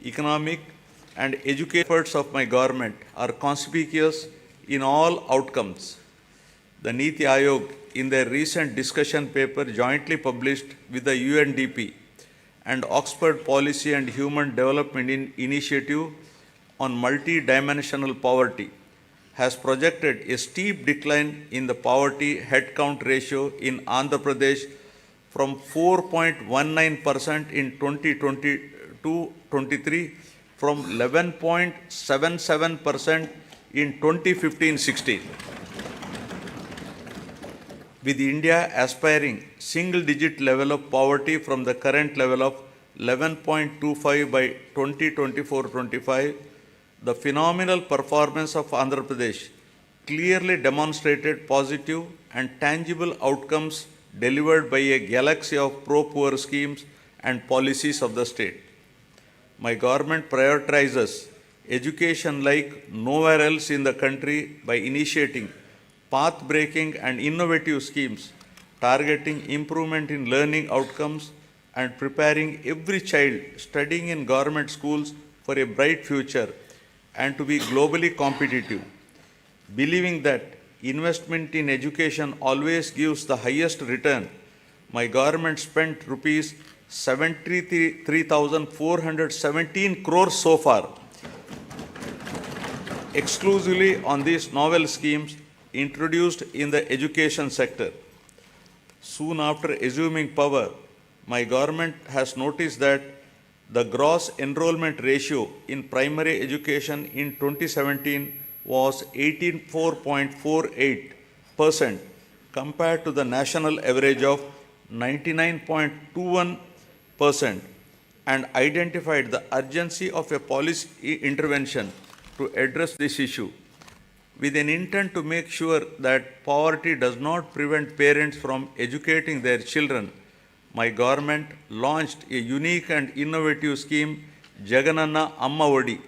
economic, and educational efforts of my government are conspicuous in all outcomes. The Niti Aayog, in their recent discussion paper jointly published with the UNDP and Oxford Policy and Human Development Initiative on multi-dimensional poverty, has projected a steep decline in the poverty headcount ratio in Andhra Pradesh from 4.19% in 2022-23 from 11.77% in 2015-16. With India aspiring single-digit level of poverty from the current level of 11.25 by 2024-25, the phenomenal performance of Andhra Pradesh clearly demonstrated positive and tangible outcomes delivered by a galaxy of pro-poor schemes and policies of the state. My government prioritizes education like nowhere else in the country by initiating path-breaking and innovative schemes targeting improvement in learning outcomes and preparing every child studying in government schools for a bright future and to be globally competitive. Believing that investment in education always gives the highest return, my government spent rupees 73,417 crores so far exclusively on these novel schemes introduced in the education sector. Soon after assuming power, my government has noticed that the gross enrollment ratio in primary education in 2017 was 84.48% compared to the national average of 99.21% and identified the urgency of a policy intervention to address this issue. With an intent to make sure that poverty does not prevent parents from educating their children, my government launched a unique and innovative scheme, Jagananna Amma Odi,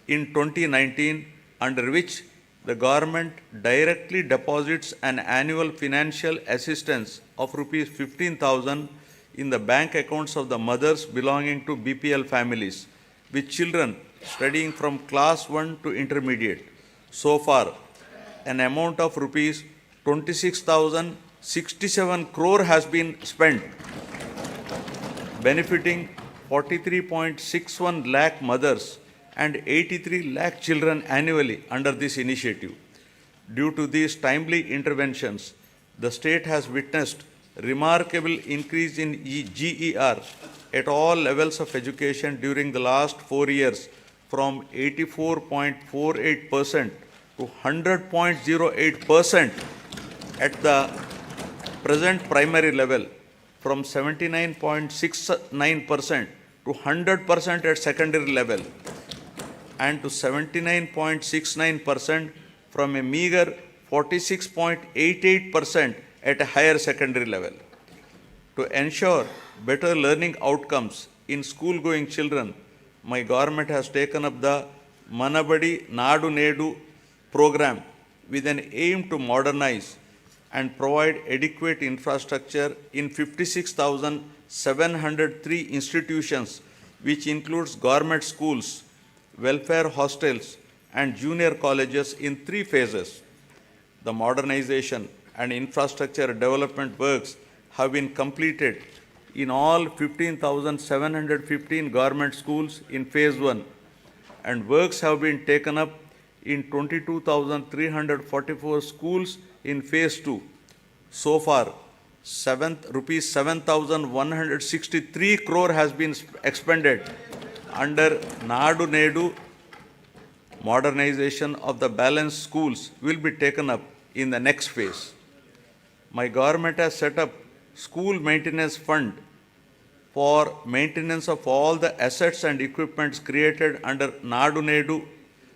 in 2019, under which the government directly deposits an annual financial assistance of rupees 15,000 in the bank accounts of the mothers belonging to BPL families, with children studying from class 1 to intermediate. So far, an amount of rupees 26,067 crore has been spent, benefiting 43.61 lakh mothers and 83 lakh children annually under this initiative. Due to these timely interventions, the state has witnessed remarkable increase in GER at all levels of education during the last 4 years, from 84.48% to 100.08% at the present primary level, from 79.69% to 100% at secondary level, and to 79.69% from a meager 46.88% at a higher secondary level. To ensure better learning outcomes in school-going children, my government has taken up the Manabadi Nadu Nedu program with an aim to modernize and provide adequate infrastructure in 56,703 institutions, which includes government schools, welfare hostels, and junior colleges in 3 phases. The modernization and infrastructure development works have been completed in all 15,715 government schools in phase 1, and works have been taken up in 22,344 schools in phase 2. So far, rupees 7,163 crore has been expended under Nadu Nedu. Modernization of the balanced schools will be taken up in the next phase. My government has set up school maintenance fund for maintenance of all the assets and equipments created under Nadu Nedu.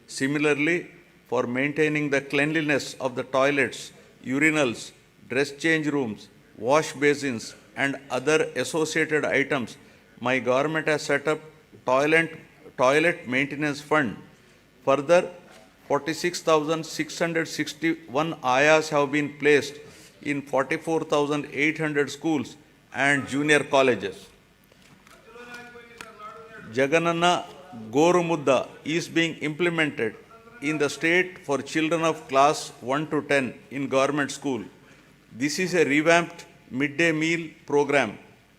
Similarly, for maintaining the cleanliness of the toilets, urinals, dress change rooms, wash basins, and other associated items, my government has set up toilet maintenance fund. Further, 46,661 ayas have been placed in 44,800 schools and junior colleges. Jagananna Gorumudda is being implemented in the state for children of class 1 to 10 in government school. This is a revamped midday meal program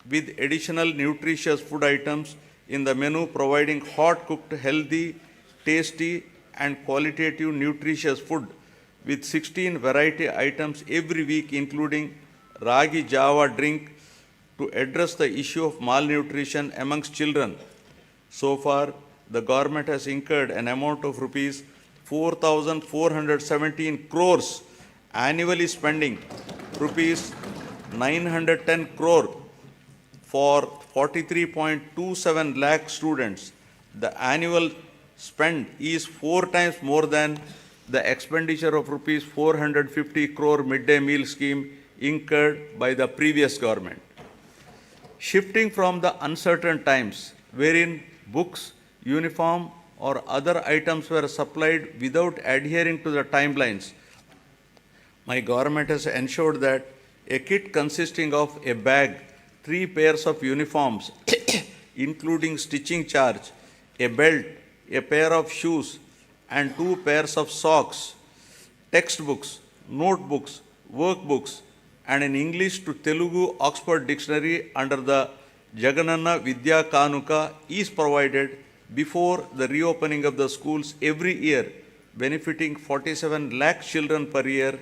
with additional nutritious food items in the menu, providing hot cooked, healthy, tasty and qualitative nutritious food with 16 variety items every week, including ragi java drink to address the issue of malnutrition amongst children. So far, the government has incurred an amount of rupees 4,417 crores, annually spending rupees 910 crore for 43.27 lakh students. The annual spend is 4 times more than the expenditure of rupees 450 crore midday meal scheme incurred by the previous government. Shifting from the uncertain times wherein books, uniform or other items were supplied without adhering to the timelines, my government has ensured that a kit consisting of a bag, 3 pairs of uniforms, including stitching charge, a belt, a pair of shoes, and 2 pairs of socks, textbooks, notebooks, workbooks, and an English to Telugu Oxford Dictionary under the Jagananna Vidya Kanuka is provided before the reopening of the schools every year, benefiting 47 lakh children per year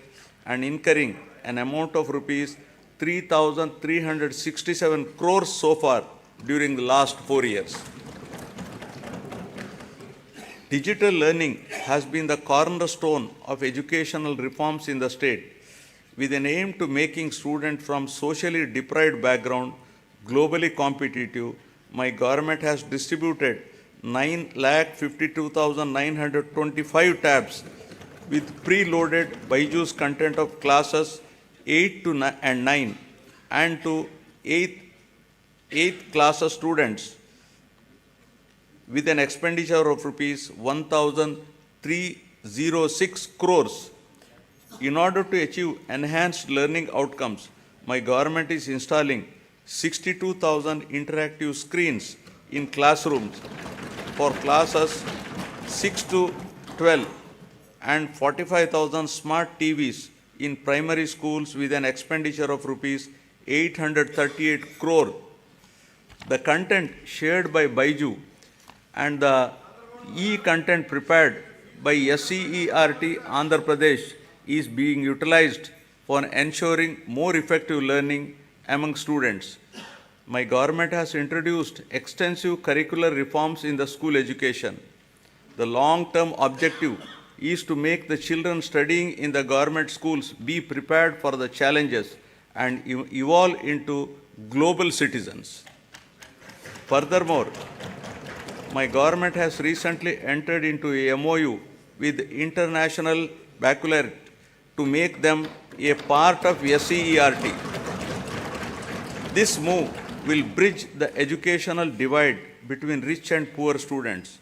and incurring an amount of rupees 3,367 crores so far during the last 4 years. Digital learning has been the cornerstone of educational reforms in the state, with an aim to making students from socially deprived background globally competitive. My government has distributed 9,52,925 tabs with preloaded Byju's content of classes 8 to 9 and to 8th class students with an expenditure of rupees 1,306 crores. In order to achieve enhanced learning outcomes, my government is installing 62,000 interactive screens in classrooms for classes 6 to 12 and 45,000 smart TVs in primary schools with an expenditure of rupees 838 crore. The content shared by Byju and the e-content prepared by SCERT Andhra Pradesh is being utilized for ensuring more effective learning among students. My government has introduced extensive curricular reforms in the school education. The long-term objective is to make the children studying in the government schools be prepared for the challenges and evolve into global citizens. Furthermore, my government has recently entered into a MOU with International Baccalaureate to make them a part of SCERT. This move will bridge the educational divide between rich and poor students,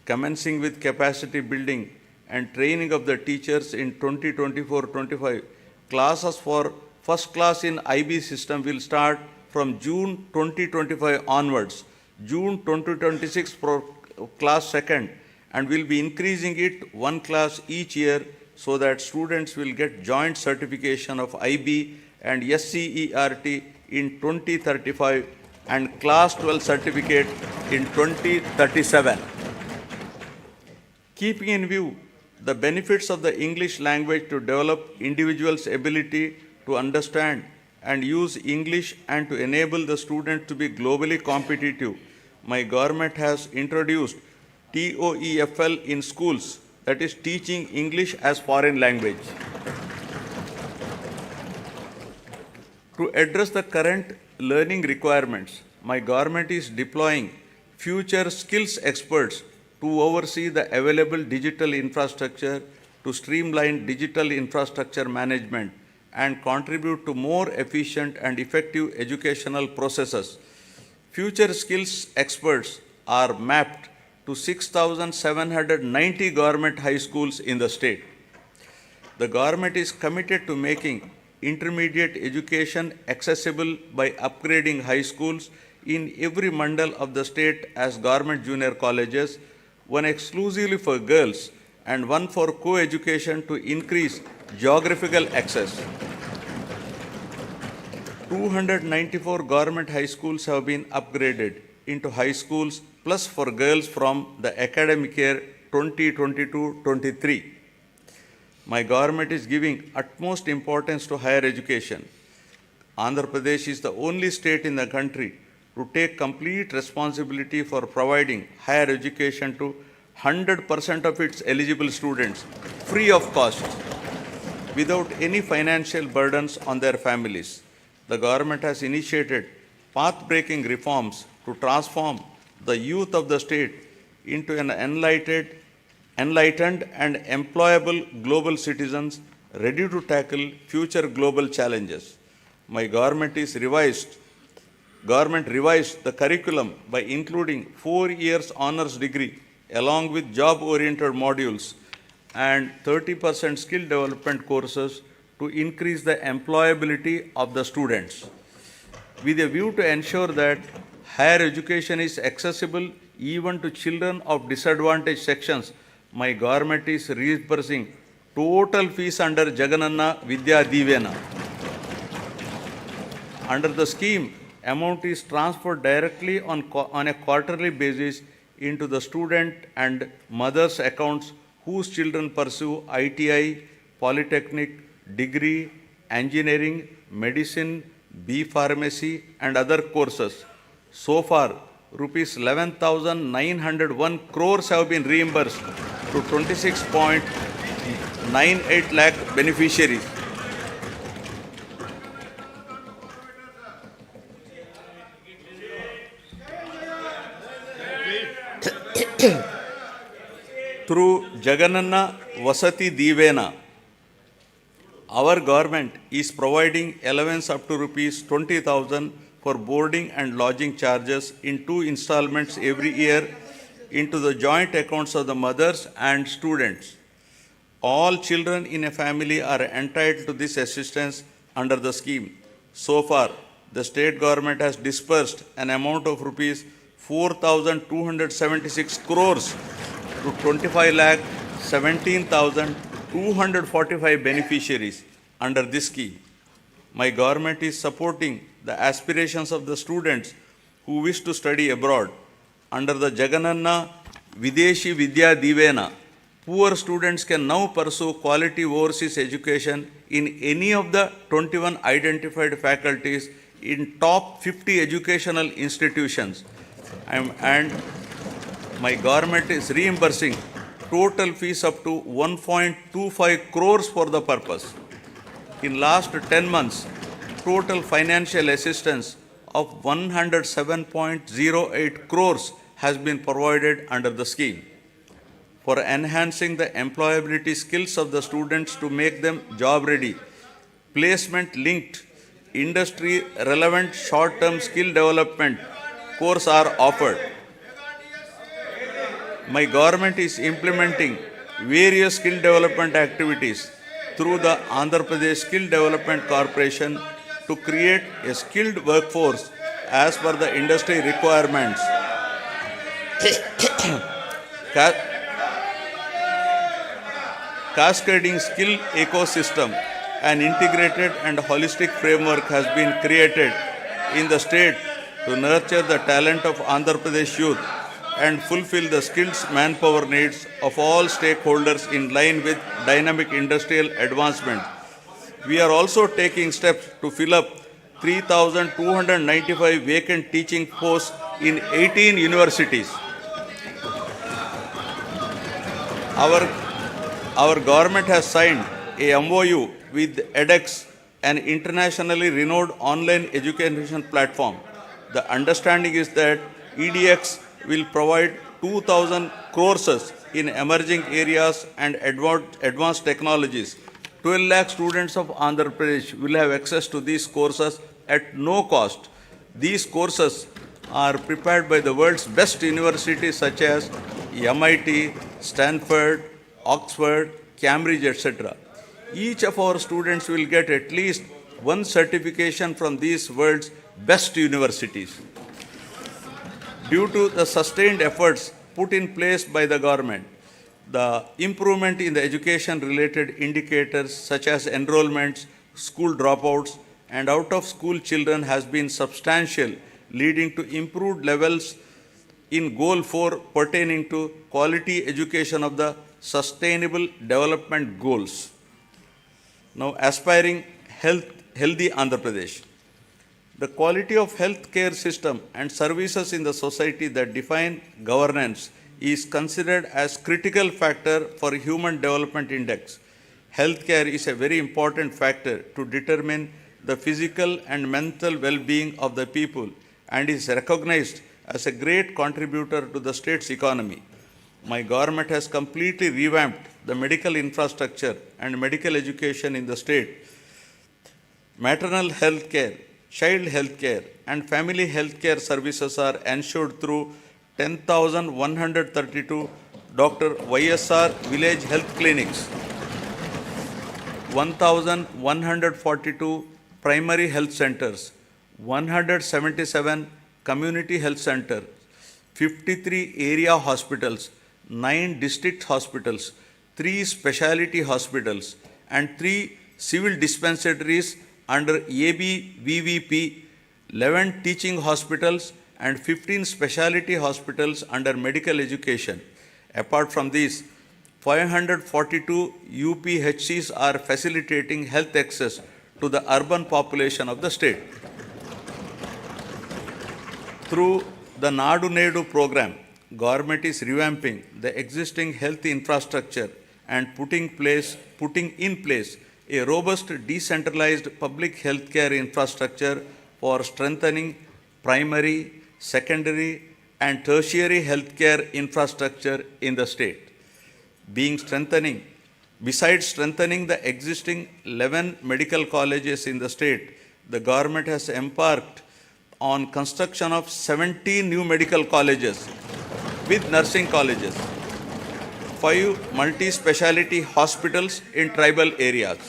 commencing with capacity building and training of the teachers in 2024-25. Classes for first class in IB system will start from June 2025 onwards, June 2026 for class second, and will be increasing it 1 class each year so that students will get joint certification of IB and SCERT in 2035 and class 12 certificate in 2037. Keeping in view the benefits of the English language to develop individuals' ability to understand and use English and to enable the student to be globally competitive, my government has introduced TOEFL in schools, that is teaching English as foreign language. To address the current learning requirements, my government is deploying future skills experts to oversee the available digital infrastructure to streamline digital infrastructure management and contribute to more efficient and effective educational processes. Future skills experts are mapped to 6,790 government high schools in the state. The government is committed to making intermediate education accessible by upgrading high schools in every mandal of the state as government junior colleges, one exclusively for girls and one for co-education to increase geographical access. 294 government high schools have been upgraded into high schools plus for girls from the academic year 2022-23. My government is giving utmost importance to higher education. Andhra Pradesh is the only state in the country to take complete responsibility for providing higher education to 100% of its eligible students free of cost without any financial burdens on their families. The government has initiated path-breaking reforms to transform the youth of the state into an enlightened and employable global citizens ready to tackle future global challenges. My government revised the curriculum by including 4 years honors degree along with job-oriented modules and 30% skill development courses to increase the employability of the students. With a view to ensure that higher education is accessible even to children of disadvantaged sections, my government is reimbursing total fees under Jagananna Vidya Divena. Under the scheme, amount is transferred directly on a quarterly basis into the student and mother's accounts whose children pursue ITI, polytechnic, degree, engineering, medicine, B Pharmacy and other courses. So far, rupees 11,901 crores have been reimbursed to 26.98 lakh beneficiaries. Through Jagananna Vasati Divena, our government is providing allowance up to rupees 20,000 for boarding and lodging charges in 2 installments every year into the joint accounts of the mothers and students. All children in a family are entitled to this assistance under the scheme. So far, the state government has disbursed an amount of rupees 4,276 crores to 25,17,245 beneficiaries under this scheme. My government is supporting the aspirations of the students who wish to study abroad. Under the Jagananna Videshi Vidya Divena, poor students can now pursue quality overseas education in any of the 21 identified faculties in top 50 educational institutions. And my government is reimbursing total fees up to 1.25 crores for the purpose. In last 10 months, total financial assistance of 107.08 crores has been provided under the scheme. For enhancing the employability skills of the students to make them job ready, placement-linked, industry-relevant short-term skill development courses are offered. My government is implementing various skill development activities through the Andhra Pradesh Skill Development Corporation to create a skilled workforce as per the industry requirements. Cascading skill ecosystem, an integrated and holistic framework has been created in the state to nurture the talent of Andhra Pradesh youth and fulfill the skilled manpower needs of all stakeholders in line with dynamic industrial advancement. We are also taking steps to fill up 3,295 vacant teaching posts in 18 universities. Our government has signed a MOU with edX, an internationally renowned online education platform. The understanding is that EDX will provide 2,000 courses in emerging areas and advanced technologies. 12 lakh students of Andhra Pradesh will have access to these courses at no cost. These courses are prepared by the world's best universities such as MIT, Stanford, Oxford, Cambridge, etc. Each of our students will get at least one certification from these world's best universities. Due to the sustained efforts put in place by the government, the improvement in the education-related indicators such as enrollments, school dropouts, and out-of-school children has been substantial, leading to improved levels in Goal 4 pertaining to quality education of the Sustainable Development Goals. Now, aspiring healthy Andhra Pradesh. The quality of health care system and services in the society that define governance is considered as critical factor for Human Development Index. Healthcare is a very important factor to determine the physical and mental well-being of the people and is recognized as a great contributor to the state's economy. My government has completely revamped the medical infrastructure and medical education in the state. Maternal health care, child health care, and family health care services are ensured through 10,132 Dr. YSR village health clinics, 1,142 primary health centers, 177 community health centers, 53 area hospitals, 9 district hospitals, 3 specialty hospitals, and 3 civil dispensaries under ABVVP, 11 teaching hospitals, and 15 specialty hospitals under medical education. Apart from these, 542 UPHCs are facilitating health access to the urban population of the state. Through the Nadu Nedu program, government is revamping the existing health infrastructure and putting in place a robust decentralized public health care infrastructure for strengthening primary, secondary, and tertiary healthcare infrastructure in the state. Besides strengthening the existing 11 medical colleges in the state, the government has embarked on construction of 17 new medical colleges with nursing colleges, 5 multi-speciality hospitals in tribal areas.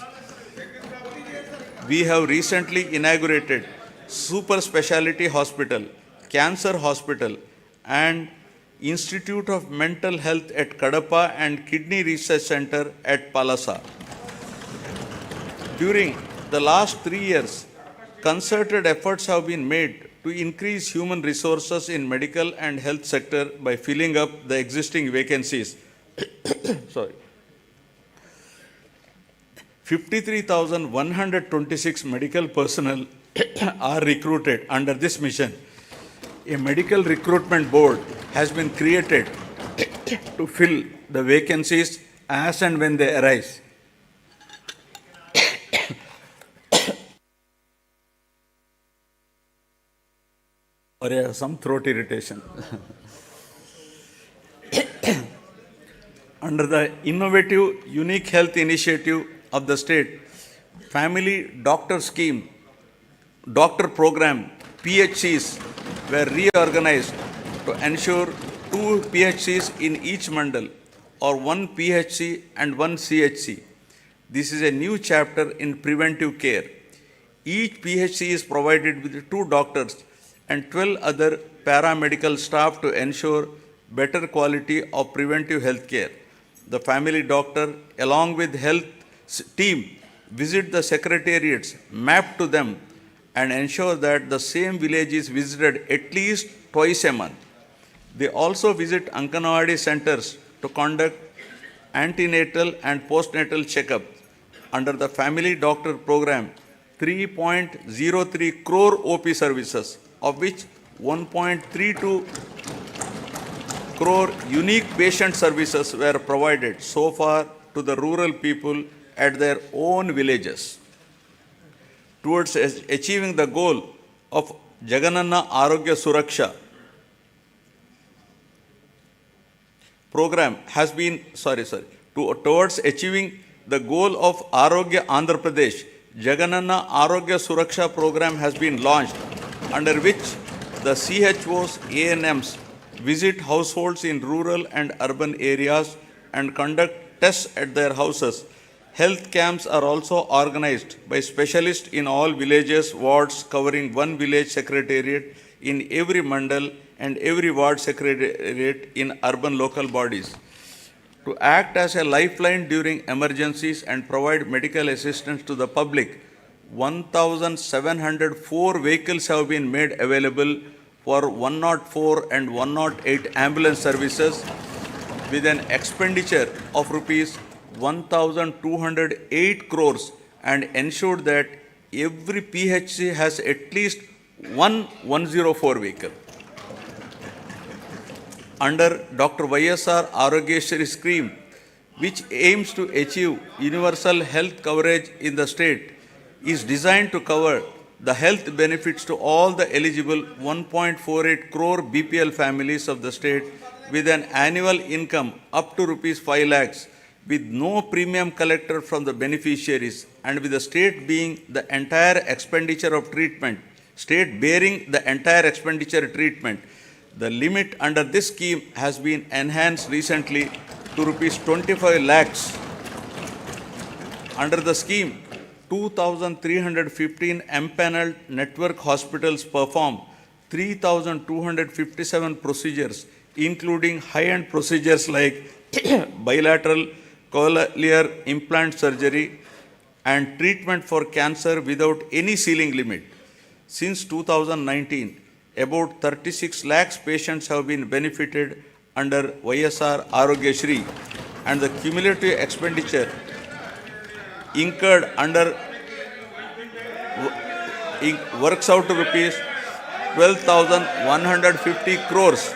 We have recently inaugurated super speciality hospital, cancer hospital, and Institute of Mental Health at Kadapa and Kidney Research Center at Palasa. During the last 3 years, concerted efforts have been made to increase human resources in medical and health sector by filling up the existing vacancies. 53,126 medical personnel are recruited under this mission. A medical recruitment board has been created to fill the vacancies as and when they arise. Or I have some throat irritation. Under the innovative Unique Health Initiative of the state, Family Doctor Scheme, Doctor Program, PHCs were reorganized to ensure 2 PHCs in each mandal or 1 PHC and 1 CHC. This is a new chapter in preventive care. Each PHC is provided with 2 doctors and 12 other paramedical staff to ensure better quality of preventive health care. The family doctor, along with health team, visit the secretariats, map to them, and ensure that the same village is visited at least twice a month. They also visit Anganwadi centers to conduct antenatal and postnatal checkups. Under the family doctor program, 3.03 crore OP services, of which 1.32 crore unique patient services were provided so far to the rural people at their own villages. Towards achieving the goal of Jagananna Arogya Suraksha program has been, towards achieving the goal of Arogya Andhra Pradesh, Jagananna Arogya Suraksha program has been launched, under which the CHOs, ANMs visit households in rural and urban areas and conduct tests at their houses. Health camps are also organized by specialists in all villages, wards covering 1 village secretariat in every mandal and every ward secretariat in urban local bodies. To act as a lifeline during emergencies and provide medical assistance to the public, 1,704 vehicles have been made available for 104 and 108 ambulance services with an expenditure of rupees 1,208 crores and ensured that every PHC has at least one 104 vehicle. Under Dr. YSR Arogyashri scheme, which aims to achieve universal health coverage in the state, is designed to cover the health benefits to all the eligible 1.48 crore BPL families of the state with an annual income up to rupees 5 lakhs with no premium collected from the beneficiaries and with the state being the entire expenditure of treatment, state bearing the entire expenditure treatment. The limit under this scheme has been enhanced recently to rupees 25 lakhs. Under the scheme, 2,315 empaneled network hospitals perform 3,257 procedures, including high-end procedures like bilateral cochlear implant surgery and treatment for cancer without any ceiling limit. Since 2019, about 36 lakhs patients have been benefited under YSR Arogyashri, and the cumulative expenditure incurred under works out to rupees 12,150 crores.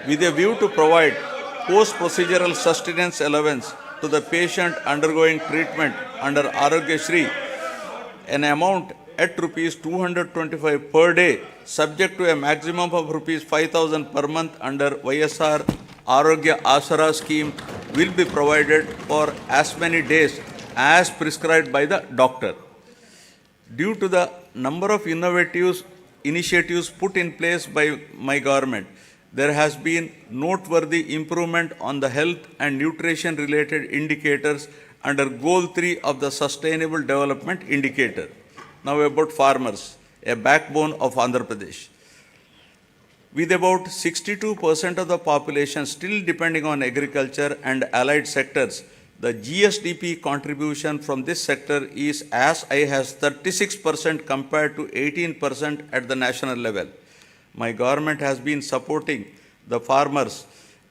With a view to provide post-procedural sustenance allowance to the patient undergoing treatment under Arogyashri, an amount at rupees 225 per day, subject to a maximum of rupees 5,000 per month under YSR Arogya Asara scheme, will be provided for as many days as prescribed by the doctor. Due to the number of innovative initiatives put in place by my government, there has been noteworthy improvement on the health and nutrition related indicators under Goal 3 of the Sustainable Development Indicator. Now about farmers, a backbone of Andhra Pradesh. With about 62% of the population still depending on agriculture and allied sectors, the GSDP contribution from this sector is as high as 36% compared to 18% at the national level. My government has been supporting the farmers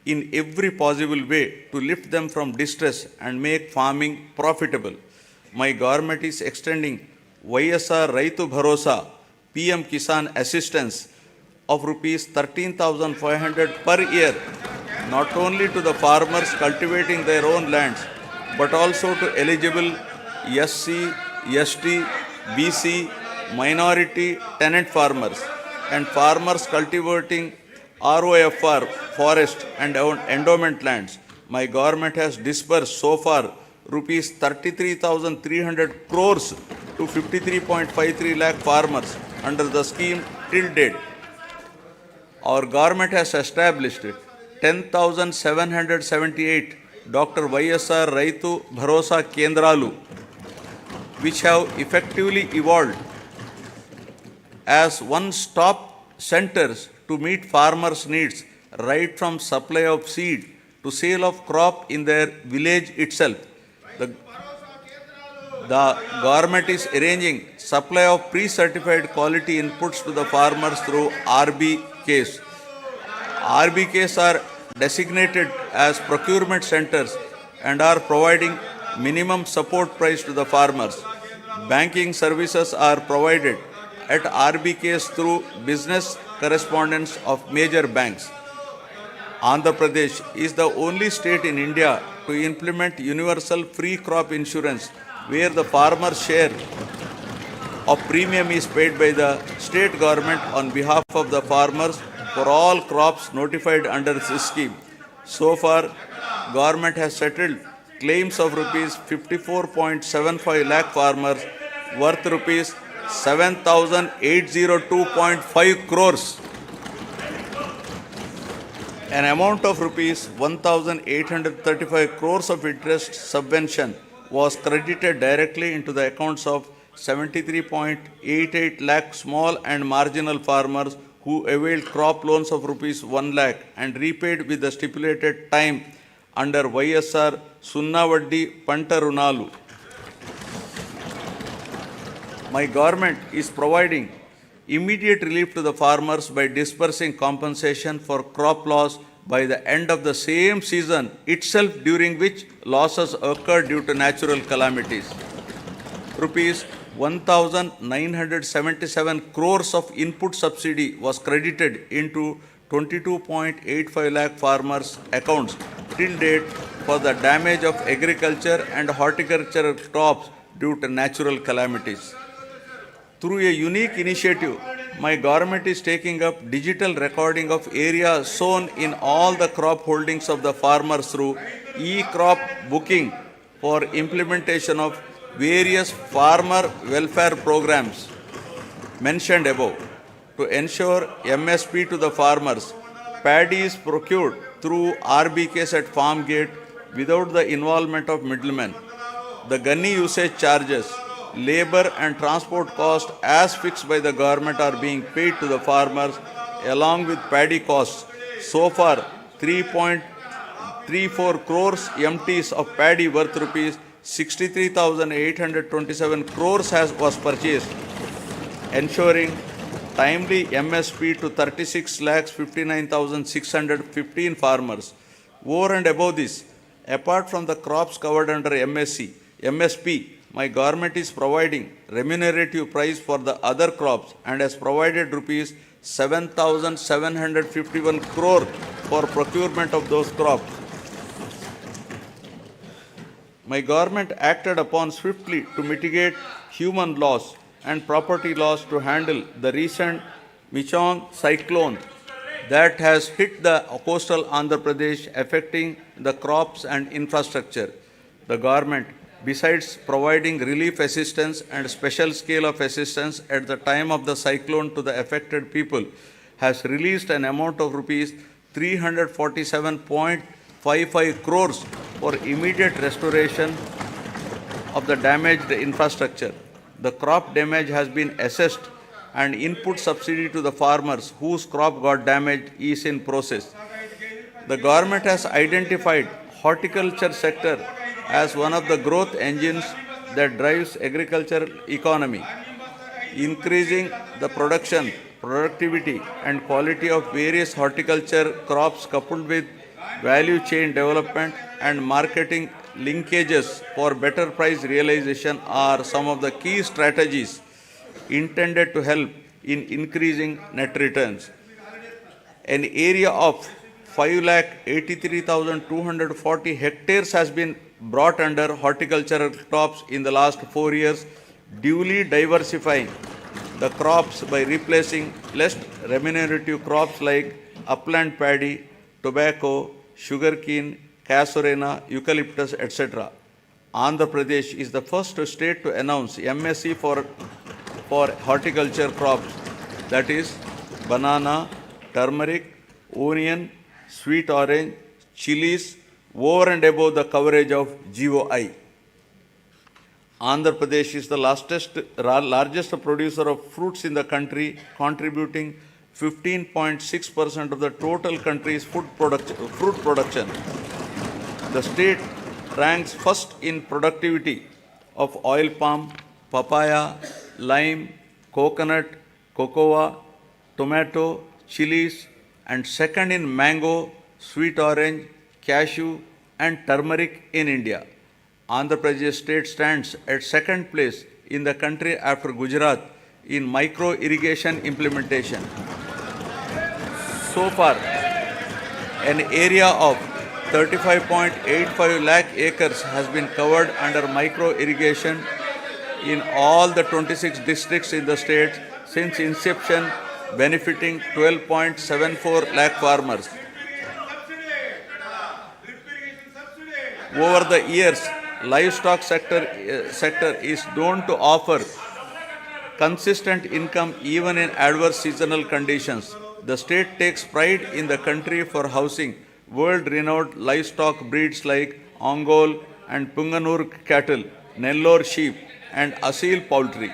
in every possible way to lift them from distress and make farming profitable. My government is extending YSR Raitu Bharosa PM Kisan assistance of rupees 13,500 per year, not only to the farmers cultivating their own lands, but also to eligible SC, ST, BC, minority tenant farmers and farmers cultivating ROFR, forest and endowment lands. My government has disbursed so far rupees 33,300 crores to 53.53 lakh farmers under the scheme till date. Our government has established 10,778 Dr. YSR Raitu Bharosa Kendralu, which have effectively evolved as one-stop centers to meet farmers' needs right from supply of seed to sale of crop in their village itself. The government is arranging supply of pre-certified quality inputs to the farmers through RBKs. RBKs are designated as procurement centers and are providing minimum support price to the farmers. Banking services are provided at RBKs through business correspondents of major banks. Andhra Pradesh is the only state in India to implement universal free crop insurance, where the farmer's share of premium is paid by the state government on behalf of the farmers for all crops notified under this scheme. So far, government has settled claims of rupees 54.75 lakh farmers worth rupees 7,802.5 crores. An amount of rupees 1,835 crores of interest subvention was credited directly into the accounts of 73.88 lakh small and marginal farmers who availed crop loans of rupees 1 lakh and repaid with the stipulated time under YSR Sunnavaddi Panta Runalu. My government is providing immediate relief to the farmers by disbursing compensation for crop loss by the end of the same season itself during which losses occurred due to natural calamities. Rupees 1,977 crores of input subsidy was credited into 22.85 lakh farmers' accounts till date for the damage of agriculture and horticultural crops due to natural calamities. Through a unique initiative, my government is taking up digital recording of area sown in all the crop holdings of the farmers through e-crop booking for implementation of various farmer welfare programs mentioned above. To ensure MSP to the farmers, paddy is procured through RBKs at farm gate without the involvement of middlemen. The gunny usage charges, labor and transport cost as fixed by the government are being paid to the farmers along with paddy costs. So far, 3.34 crores MTs of paddy worth rupees 63,827 crores was purchased, ensuring timely MSP to 36,59,615 farmers. Over and above this, apart from the crops covered under MSP, my government is providing remunerative price for the other crops and has provided rupees 7,751 crore for procurement of those crops. My government acted upon swiftly to mitigate human loss and property loss to handle the recent Michong cyclone that has hit the coastal Andhra Pradesh, affecting the crops and infrastructure. The government, besides providing relief assistance and special scale of assistance at the time of the cyclone to the affected people, has released an amount of rupees 347.55 crores for immediate restoration of the damaged infrastructure. The crop damage has been assessed and input subsidy to the farmers whose crop got damaged is in process. The government has identified horticulture sector as one of the growth engines that drives agricultural economy, increasing the production, productivity and quality of various horticulture crops coupled with value chain development and marketing linkages for better price realization are some of the key strategies intended to help in increasing net returns. An area of 5,83,240 hectares has been brought under horticultural crops in the last 4 years, duly diversifying the crops by replacing less remunerative crops like upland paddy, tobacco, sugarcane, casorena, eucalyptus, etc. Andhra Pradesh is the first state to announce MSc for horticulture crops, that is banana, turmeric, onion, sweet orange, chilies, over and above the coverage of GOI. Andhra Pradesh is the largest producer of fruits in the country, contributing 15.6% of the total country's fruit production. The state ranks first in productivity of oil palm, papaya, lime, coconut, cocoa, tomato, chilies, and second in mango, sweet orange, cashew, and turmeric in India. Andhra Pradesh state stands at second place in the country after Gujarat in micro irrigation implementation. So far, an area of 35.85 lakh acres has been covered under micro irrigation in all the 26 districts in the state since inception, benefiting 12.74 lakh farmers. Over the years, livestock sector is known to offer consistent income even in adverse seasonal conditions. The state takes pride in the country for housing world-renowned livestock breeds like Ongole and Punganur cattle, Nellore sheep, and Asil poultry.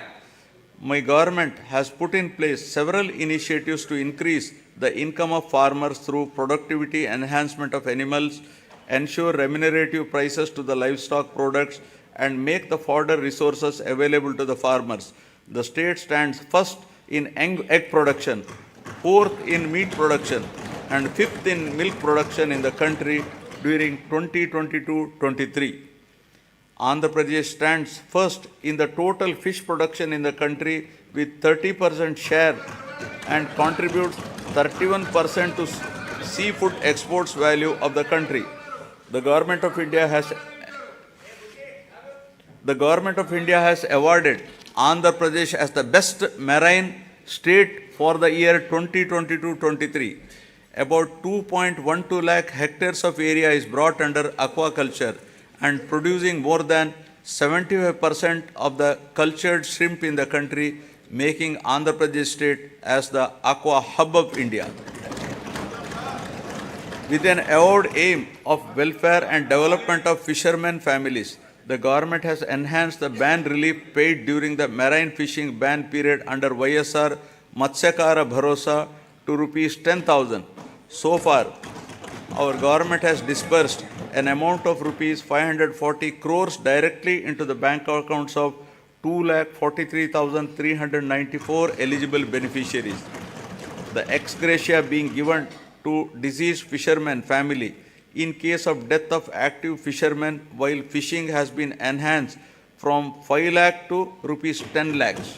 My government has put in place several initiatives to increase the income of farmers through productivity enhancement of animals, ensure remunerative prices to the livestock products, and make the fodder resources available to the farmers. The state stands first in egg production, fourth in meat production, and fifth in milk production in the country during 2022-23. Andhra Pradesh stands first in the total fish production in the country with 30% share and contributes 31% to seafood exports value of the country. The Government of India has awarded Andhra Pradesh as the best marine state for the year 2022-23. About 2.12 lakh hectares of area is brought under aquaculture and producing more than 75% of the cultured shrimp in the country, making Andhra Pradesh state as the aqua hub of India. With an avowed aim of welfare and development of fishermen families, the government has enhanced the ban relief paid during the marine fishing ban period under YSR Matsyakara Bharosa to rupees 10,000. So far, our government has disbursed an amount of rupees 540 crores directly into the bank accounts of 2,43,394 eligible beneficiaries. The ex gratia being given to deceased fishermen family in case of death of active fishermen while fishing has been enhanced from 5 lakh to rupees 10 lakhs.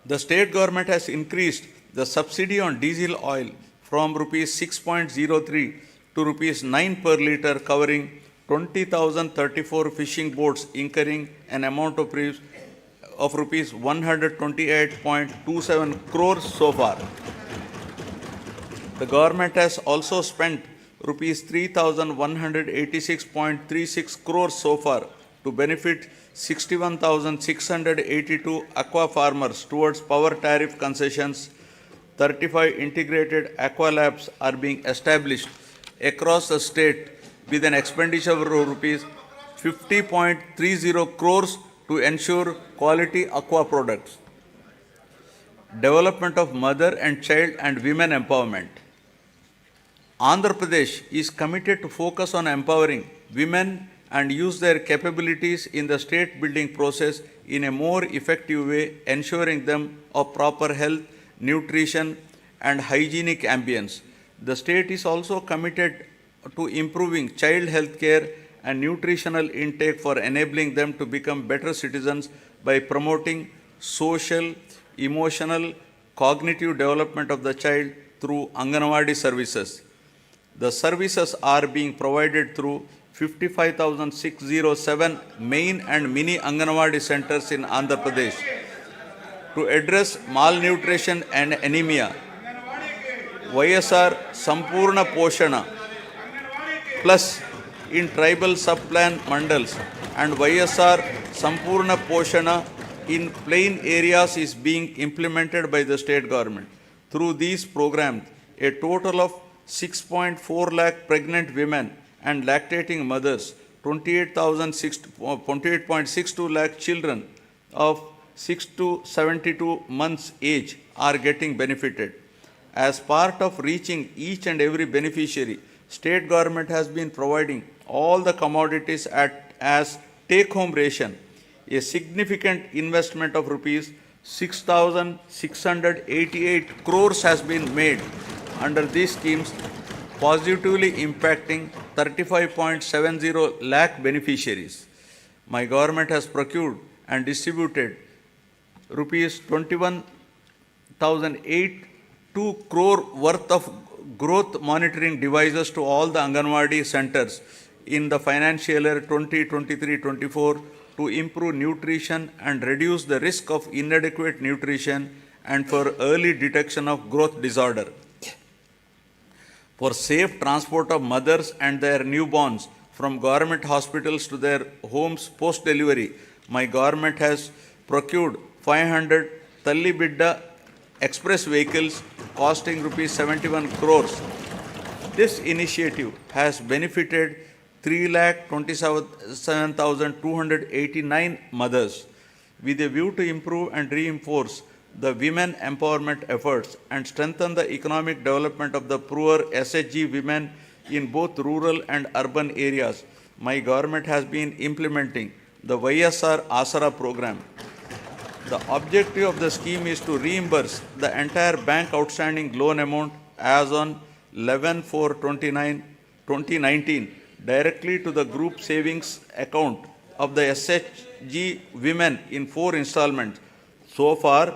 The state government has increased the subsidy on diesel oil from rupees 6.03 to rupees 9 per litre, covering 20,034 fishing boats incurring an amount of rupees 128.27 crores so far. The government has also spent rupees 3,186.36 crores so far to benefit 61,682 aqua farmers towards power tariff concessions. 35 integrated aqua labs are being established across the state with an expenditure of rupees 50.30 crores to ensure quality aqua products. Development of mother and child and women empowerment. Andhra Pradesh is committed to focus on empowering women and use their capabilities in the state building process in a more effective way, ensuring them of proper health, nutrition, and hygienic ambience. The state is also committed to improving child health care and nutritional intake for enabling them to become better citizens by promoting social, emotional, cognitive development of the child through Anganwadi services. The services are being provided through 55,607 main and mini Anganwadi centers in Andhra Pradesh. To address malnutrition and anemia, YSR Sampurna Poshana Plus in tribal sub-plan mandals and YSR Sampurna Poshana in plain areas is being implemented by the state government. Through these programs, a total of 6.4 lakh pregnant women and lactating mothers, 28.62 lakh children of 6 to 72 months age are getting benefited. As part of reaching each and every beneficiary, state government has been providing all the commodities as take-home ration. A significant investment of rupees 6,688 crores has been made under these schemes, positively impacting 35.70 lakh beneficiaries. My government has procured and distributed rupees 21,082 crore worth of growth monitoring devices to all the Anganwadi centers in the financial year 2023-24 to improve nutrition and reduce the risk of inadequate nutrition and for early detection of growth disorder. For safe transport of mothers and their newborns from government hospitals to their homes post-delivery, my government has procured 500 Talli Bidda express vehicles costing rupees 71 crores. This initiative has benefited 3,27,289 mothers with a view to improve and reinforce the women empowerment efforts and strengthen the economic development of the poor SHG women in both rural and urban areas. My government has been implementing the YSR Asara program. The objective of the scheme is to reimburse the entire bank outstanding loan amount as on 11/4/2019 directly to the group savings account of the SHG women in 4 installments. So far,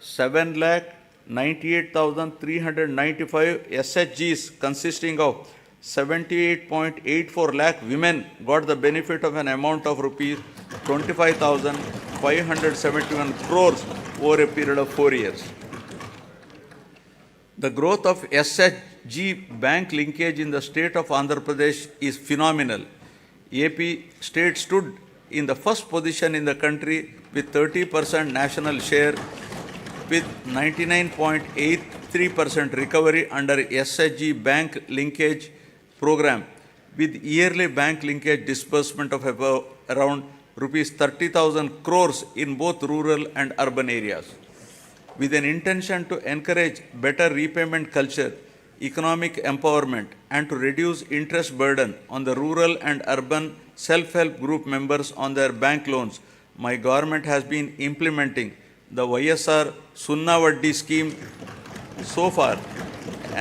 7,98,395 SHGs consisting of 78.84 lakh women got the benefit of an amount of rupees 25,571 crores over a period of 4 years. The growth of SHG bank linkage in the state of Andhra Pradesh is phenomenal. AP state stood in the first position in the country with 30% national share with 99.83% recovery under SHG bank linkage program with yearly bank linkage disbursement of about around rupees 30,000 crores in both rural and urban areas. With an intention to encourage better repayment culture, economic empowerment, and to reduce interest burden on the rural and urban self-help group members on their bank loans, my government has been implementing the YSR Sunna Vaddi scheme. So far,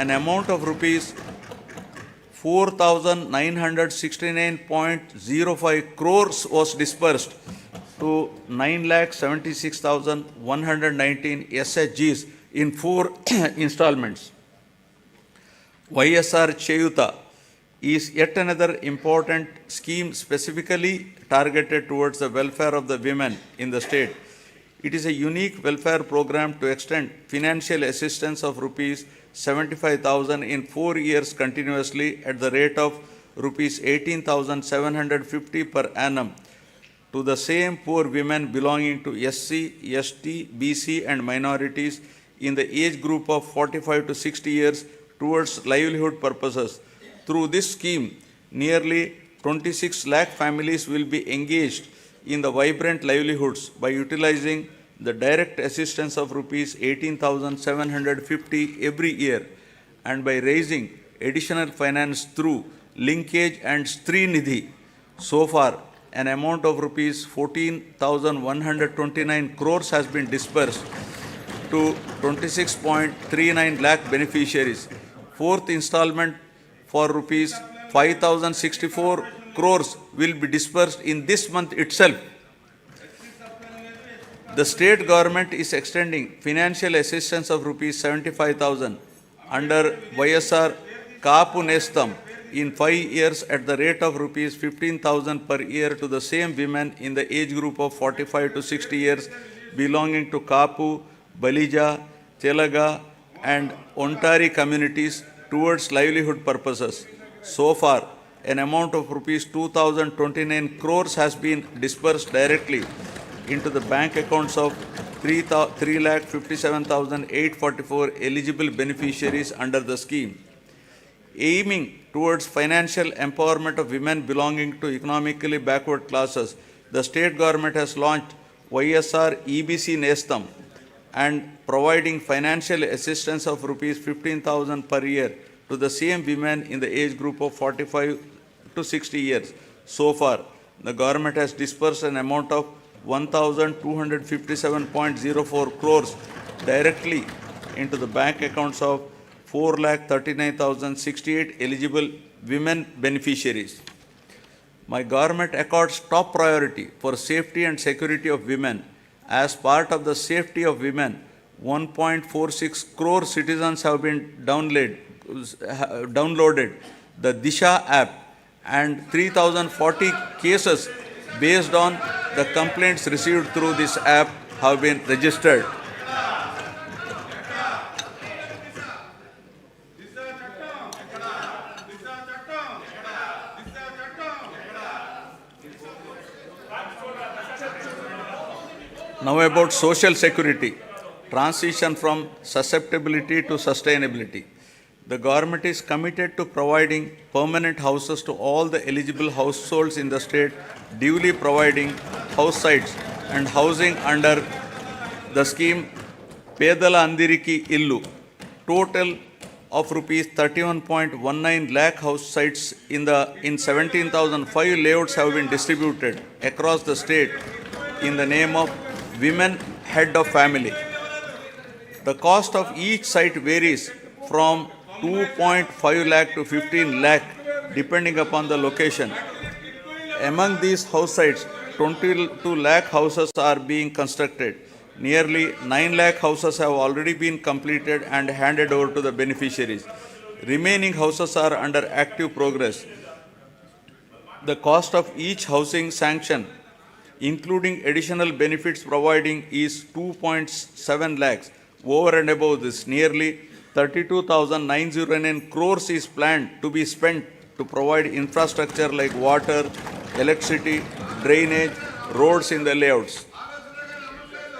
an amount of rupees 4,969.05 crores was disbursed to 9,76,119 SHGs in 4 installments. YSR Cheyuta is yet another important scheme specifically targeted towards the welfare of the women in the state. It is a unique welfare program to extend financial assistance of rupees 75,000 in 4 years continuously at the rate of rupees 18,750 per annum to the same poor women belonging to SC, ST, BC and minorities in the age group of 45 to 60 years towards livelihood purposes. Through this scheme, nearly 26 lakh families will be engaged in the vibrant livelihoods by utilizing the direct assistance of rupees 18,750 every year and by raising additional finance through linkage and Stri Nidhi. So far, an amount of rupees 14,129 crores has been disbursed to 26.39 lakh beneficiaries. 4th installment for rupees 5,064 crores will be disbursed in this month itself. The state government is extending financial assistance of rupees 75,000 under YSR Kapu Nestam in 5 years at the rate of rupees 15,000 per year to the same women in the age group of 45 to 60 years belonging to Kapu, Balija, Telaga and Ontari communities towards livelihood purposes. So far, an amount of rupees 2,029 crores has been disbursed directly into the bank accounts of 3,57,844 eligible beneficiaries under the scheme. Aiming towards financial empowerment of women belonging to economically backward classes, the state government has launched YSR EBC Nestam and providing financial assistance of rupees 15,000 per year to the same women in the age group of 45 to 60 years. So far, the government has disbursed an amount of 1,257.04 crores directly into the bank accounts of 4,39,068 eligible women beneficiaries. My government accords top priority for safety and security of women. As part of the safety of women, 1.46 crore citizens have been downloaded the Disha app and 3,040 cases based on the complaints received through this app have been registered. Now about social security. transition from susceptibility to sustainability. The government is committed to providing permanent houses to all the eligible households in the state, duly providing house sites and housing under the scheme Pedala Andiriki Illu. Total of rupees 31.19 lakh house sites in 17,005 layouts have been distributed across the state in the name of women head of family. The cost of each site varies from 2.5 lakh to 15 lakh depending upon the location. Among these house sites, 22 lakh houses are being constructed. Nearly 9 lakh houses have already been completed and handed over to the beneficiaries. Remaining houses are under active progress. The cost of each housing sanction, including additional benefits providing, is 2.7 lakhs. Over and above this, nearly 32,909 crores is planned to be spent to provide infrastructure like water, electricity, drainage, roads in the layouts.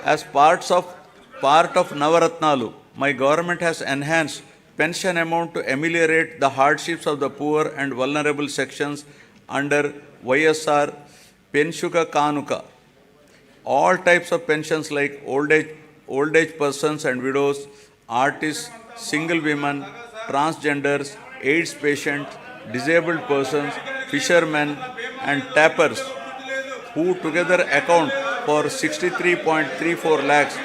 As part of Navaratnalu, my government has enhanced pension amount to ameliorate the hardships of the poor and vulnerable sections under YSR Penshuka Kanuka. All types of pensions like old age persons and widows, artists, single women, transgenders, AIDS patients, disabled persons, fishermen and tappers, who together account for 63.34 lakhs,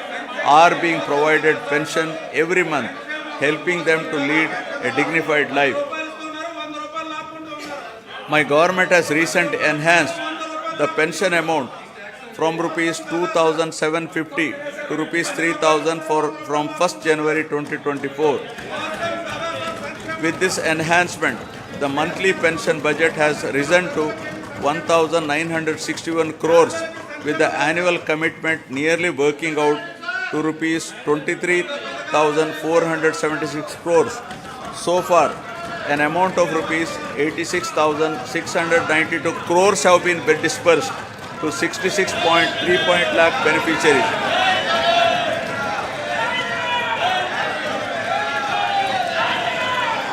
are being provided pension every month, helping them to lead a dignified life. My government has recently enhanced the pension amount from rupees 2,750 to rupees 3,000 from 1st January 2024. With this enhancement, the monthly pension budget has risen to 1,961 crores, with the annual commitment nearly working out to rupees 23,476 crores. So far, an amount of rupees 86,692 crores have been dispersed to 66.3 lakh beneficiaries.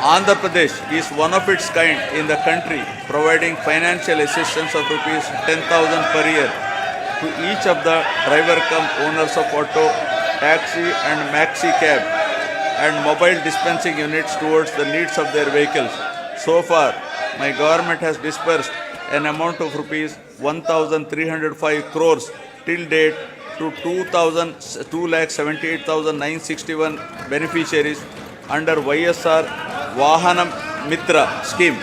Andhra Pradesh is one of its kind in the country, providing financial assistance of rupees 10,000 per year to each of the driver cum owners of auto, taxi and maxi cab and mobile dispensing units towards the needs of their vehicles. So far, my government has disbursed an amount of rupees 1,305 crores till date to 2,78,961 beneficiaries under YSR Vahanam Mitra scheme.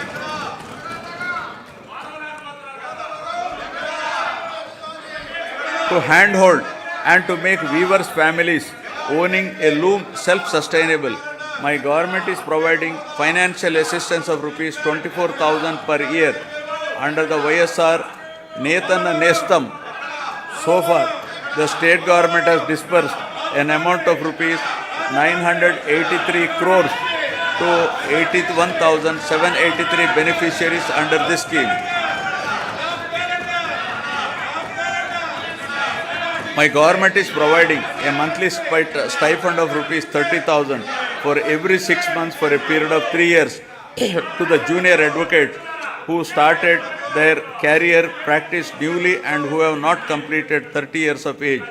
To handhold and to make weavers' families owning a loom self-sustainable, my government is providing financial assistance of rupees 24,000 per year under the YSR Netana Nestam. So far, the state government has disbursed an amount of rupees 983 crores to 81,783 beneficiaries under this scheme. My government is providing a monthly stipend of rupees 30,000 for every 6 months for a period of 3 years to the junior advocates who started their career practice newly and who have not completed 30 years of age.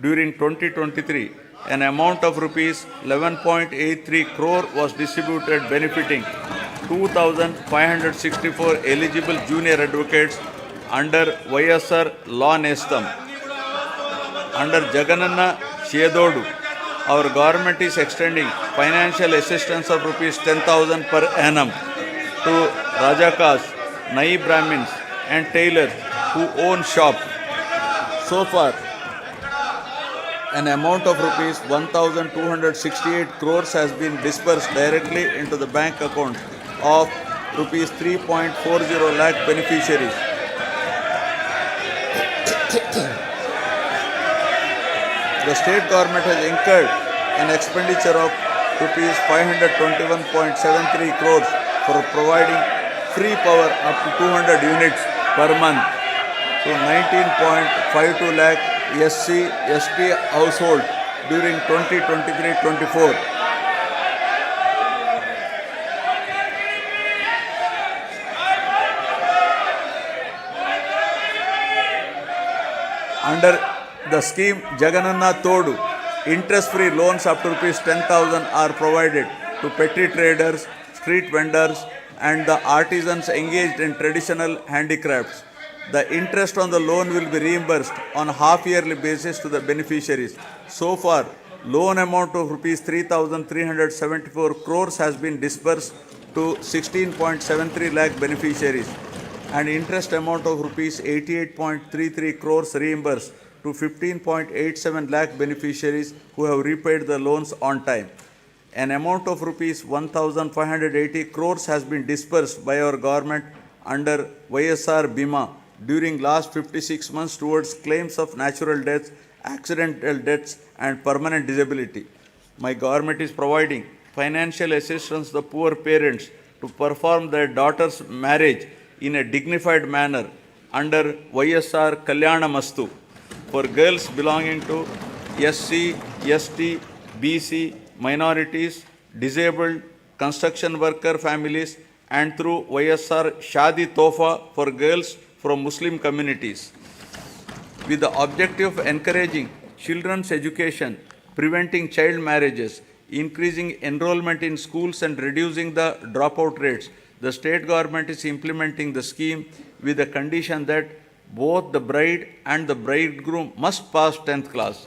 During 2023, an amount of rupees 11.83 crore was distributed, benefiting 2,564 eligible junior advocates under YSR Law Nestam. Under Jagananna Shedodu, our government is extending financial assistance of rupees 10,000 per annum to Rajakas, Nai Brahmins and tailors who own shop. So far, an amount of rupees 1,268 crores has been disbursed directly into the bank account of rupees 3.40 lakh beneficiaries. The state government has incurred an expenditure of rupees 521.73 crores for providing free power up to 200 units per month to 19.52 lakh SC, ST households during 2023-24. Under the scheme Jagananna Todu, interest-free loans up to rupees 10,000 are provided to petty traders, street vendors, and the artisans engaged in traditional handicrafts. The interest on the loan will be reimbursed on a half-yearly basis to the beneficiaries. So far, loan amount of rupees 3,374 crores has been disbursed to 16.73 lakh beneficiaries, and interest amount of rupees 88.33 crores reimbursed to 15.87 lakh beneficiaries who have repaid the loans on time. An amount of rupees 1,580 crores has been disbursed by our government under YSR Bima during last 56 months towards claims of natural deaths, accidental deaths, and permanent disability. My government is providing financial assistance to the poor parents to perform their daughter's marriage in a dignified manner under YSR Kalyana Mastu for girls belonging to SC, ST, BC, minorities, disabled, construction worker families, and through YSR Shadi Tofa for girls from Muslim communities. With the objective of encouraging children's education, preventing child marriages, increasing enrollment in schools, and reducing the dropout rates, the state government is implementing the scheme with the condition that both the bride and the bridegroom must pass 10th class.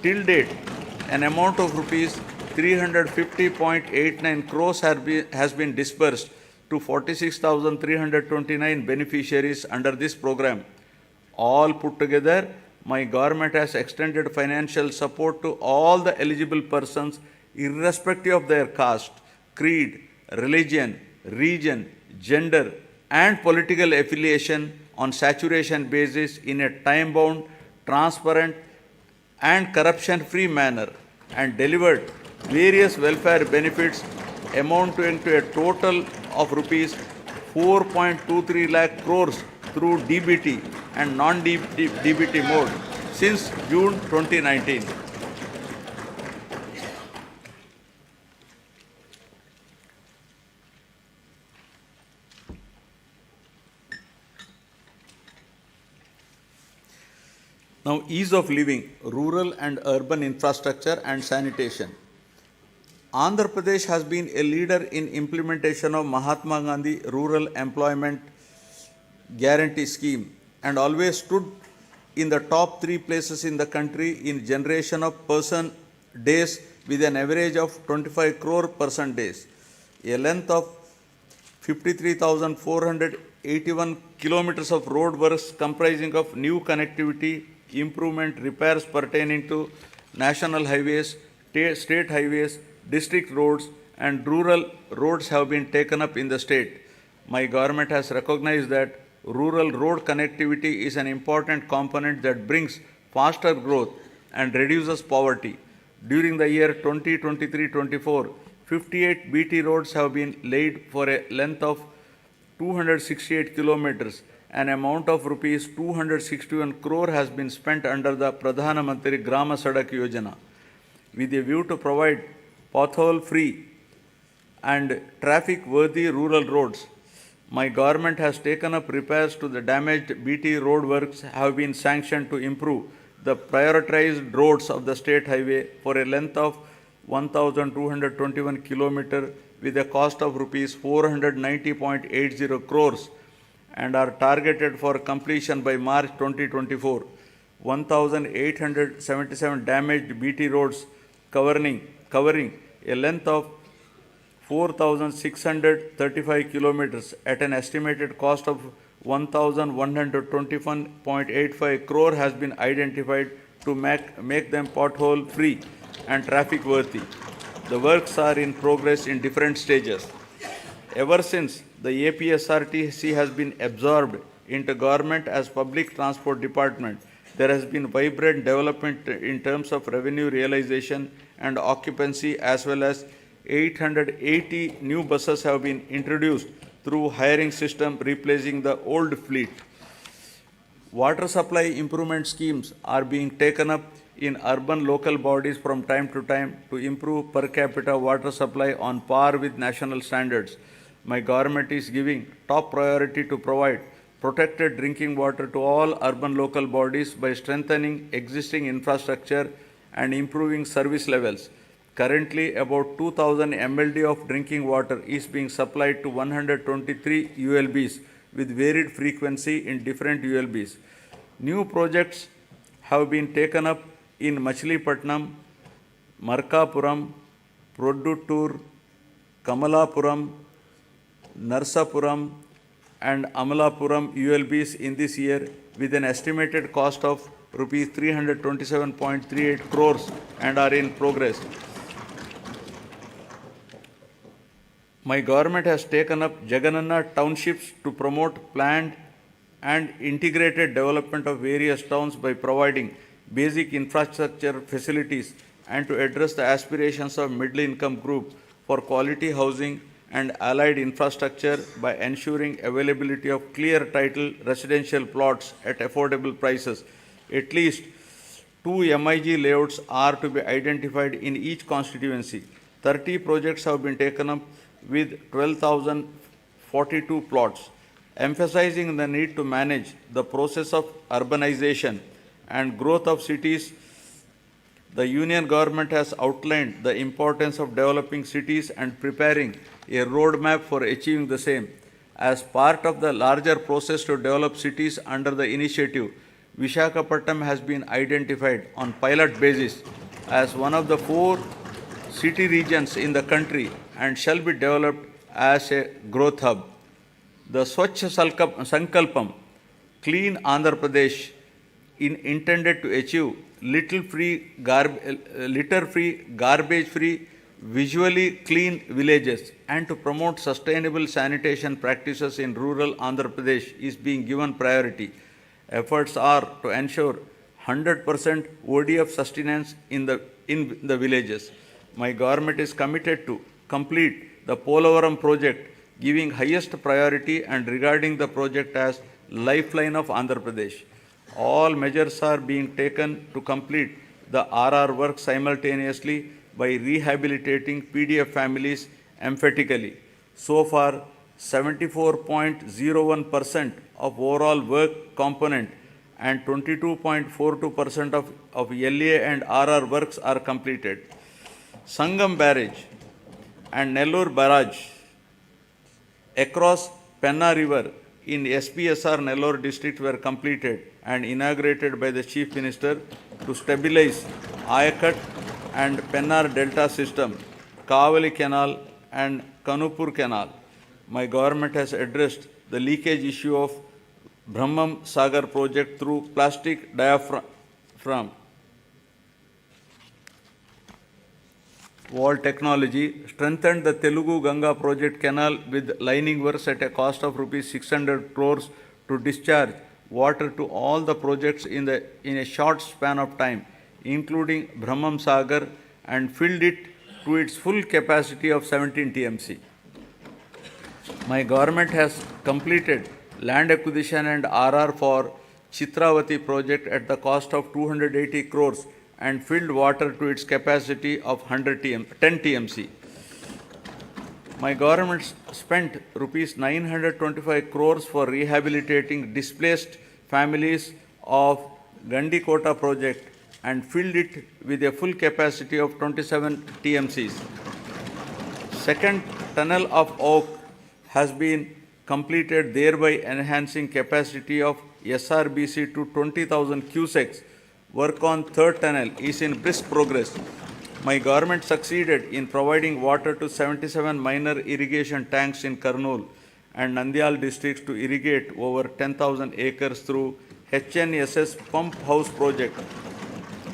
Till date, an amount of rupees 350.89 crores has been disbursed to 46,329 beneficiaries under this program. All put together, my government has extended financial support to all the eligible persons irrespective of their caste, creed, religion, region, gender, and political affiliation on saturation basis in a time-bound, transparent, and corruption-free manner, and delivered various welfare benefits amounting to a total of rupees 4.23 lakh crores through DBT and non-DBT mode since June 2019. Now, ease of living, rural and urban infrastructure and sanitation. Andhra Pradesh has been a leader in implementation of Mahatma Gandhi Rural Employment Guarantee Scheme and always stood in the top 3 places in the country in generation of person days with an average of 25 crore person days. A length of 53,481 kilometers of road works comprising of new connectivity, improvement, repairs pertaining to national highways, state highways, district roads, and rural roads have been taken up in the state. My government has recognized that rural road connectivity is an important component that brings faster growth and reduces poverty. During the year 2023-24, 58 BT roads have been laid for a length of 268 kilometers. An amount of rupees 261 crore has been spent under the Pradhana Mantri Grama Sadak Yojana with a view to provide pothole-free and traffic-worthy rural roads. My government has taken up repairs to the damaged BT road works have been sanctioned to improve the prioritized roads of the state highway for a length of 1,221 km with a cost of rupees 490.80 crores and are targeted for completion by March 2024. 1,877 damaged BT roads covering a length of 4,635 kilometers at an estimated cost of 1,121.85 crore has been identified to make them pothole free and traffic worthy. The works are in progress in different stages. Ever since the APSRTC has been absorbed into government as public transport department, there has been vibrant development in terms of revenue realization and occupancy, as well as 880 new buses have been introduced through hiring system replacing the old fleet. Water supply improvement schemes are being taken up in urban local bodies from time to time to improve per capita water supply on par with national standards. My government is giving top priority to provide protected drinking water to all urban local bodies by strengthening existing infrastructure and improving service levels. Currently, about 2000 MLD of drinking water is being supplied to 123 ULBs with varied frequency in different ULBs. New projects have been taken up in Machilipatnam, Markapuram, Produttur, Kamalapuram, Narsapuram, and Amalapuram ULBs in this year with an estimated cost of rupees 327.38 crores and are in progress. My government has taken up Jagananna townships to promote planned and integrated development of various towns by providing basic infrastructure facilities and to address the aspirations of middle income group for quality housing and allied infrastructure by ensuring availability of clear title residential plots at affordable prices. At least 2 MIG layouts are to be identified in each constituency. 30 projects have been taken up with 12,042 plots, emphasizing the need to manage the process of urbanization and growth of cities. The Union government has outlined the importance of developing cities and preparing a roadmap for achieving the same. As part of the larger process to develop cities under the initiative, Visakhapatnam has been identified on pilot basis as one of the 4 city regions in the country and shall be developed as a growth hub. The Swachh Sankalpam, Clean Andhra Pradesh, intended to achieve litter-free, garbage-free, visually clean villages and to promote sustainable sanitation practices in rural Andhra Pradesh is being given priority. Efforts are to ensure 100% ODF sustenance in the villages. My government is committed to complete the Polavaram project, giving highest priority and regarding the project as lifeline of Andhra Pradesh. All measures are being taken to complete the RR work simultaneously by rehabilitating PDF families emphatically. So far, 74.01% of overall work component and 22.42% of LA and RR works are completed. Sangam Barrage and Nellore Barrage across Penna River in SPSR Nellore district were completed and inaugurated by the Chief Minister to stabilize Ayakat and Pennar Delta system, Kavali Canal and Kanupur Canal. My government has addressed the leakage issue of Brahmam Sagar project through plastic diaphragm wall technology, strengthened the Telugu Ganga project canal with lining works at a cost of rupees 600 crores to discharge water to all the projects in a short span of time, including Brahmam Sagar, and filled it to its full capacity of 17 TMC. My government has completed land acquisition and RR for Chitravati project at the cost of 280 crores and filled water to its capacity of 10 TMC. My government spent rupees 925 crores for rehabilitating displaced families of Gandikota project and filled it with a full capacity of 27 TMCs. Second tunnel of Oak has been completed, thereby enhancing capacity of SRBC to 20,000 cusecs. Work on third tunnel is in brisk progress. My government succeeded in providing water to 77 minor irrigation tanks in Kurnool and Nandyal districts to irrigate over 10,000 acres through HNSS pump house project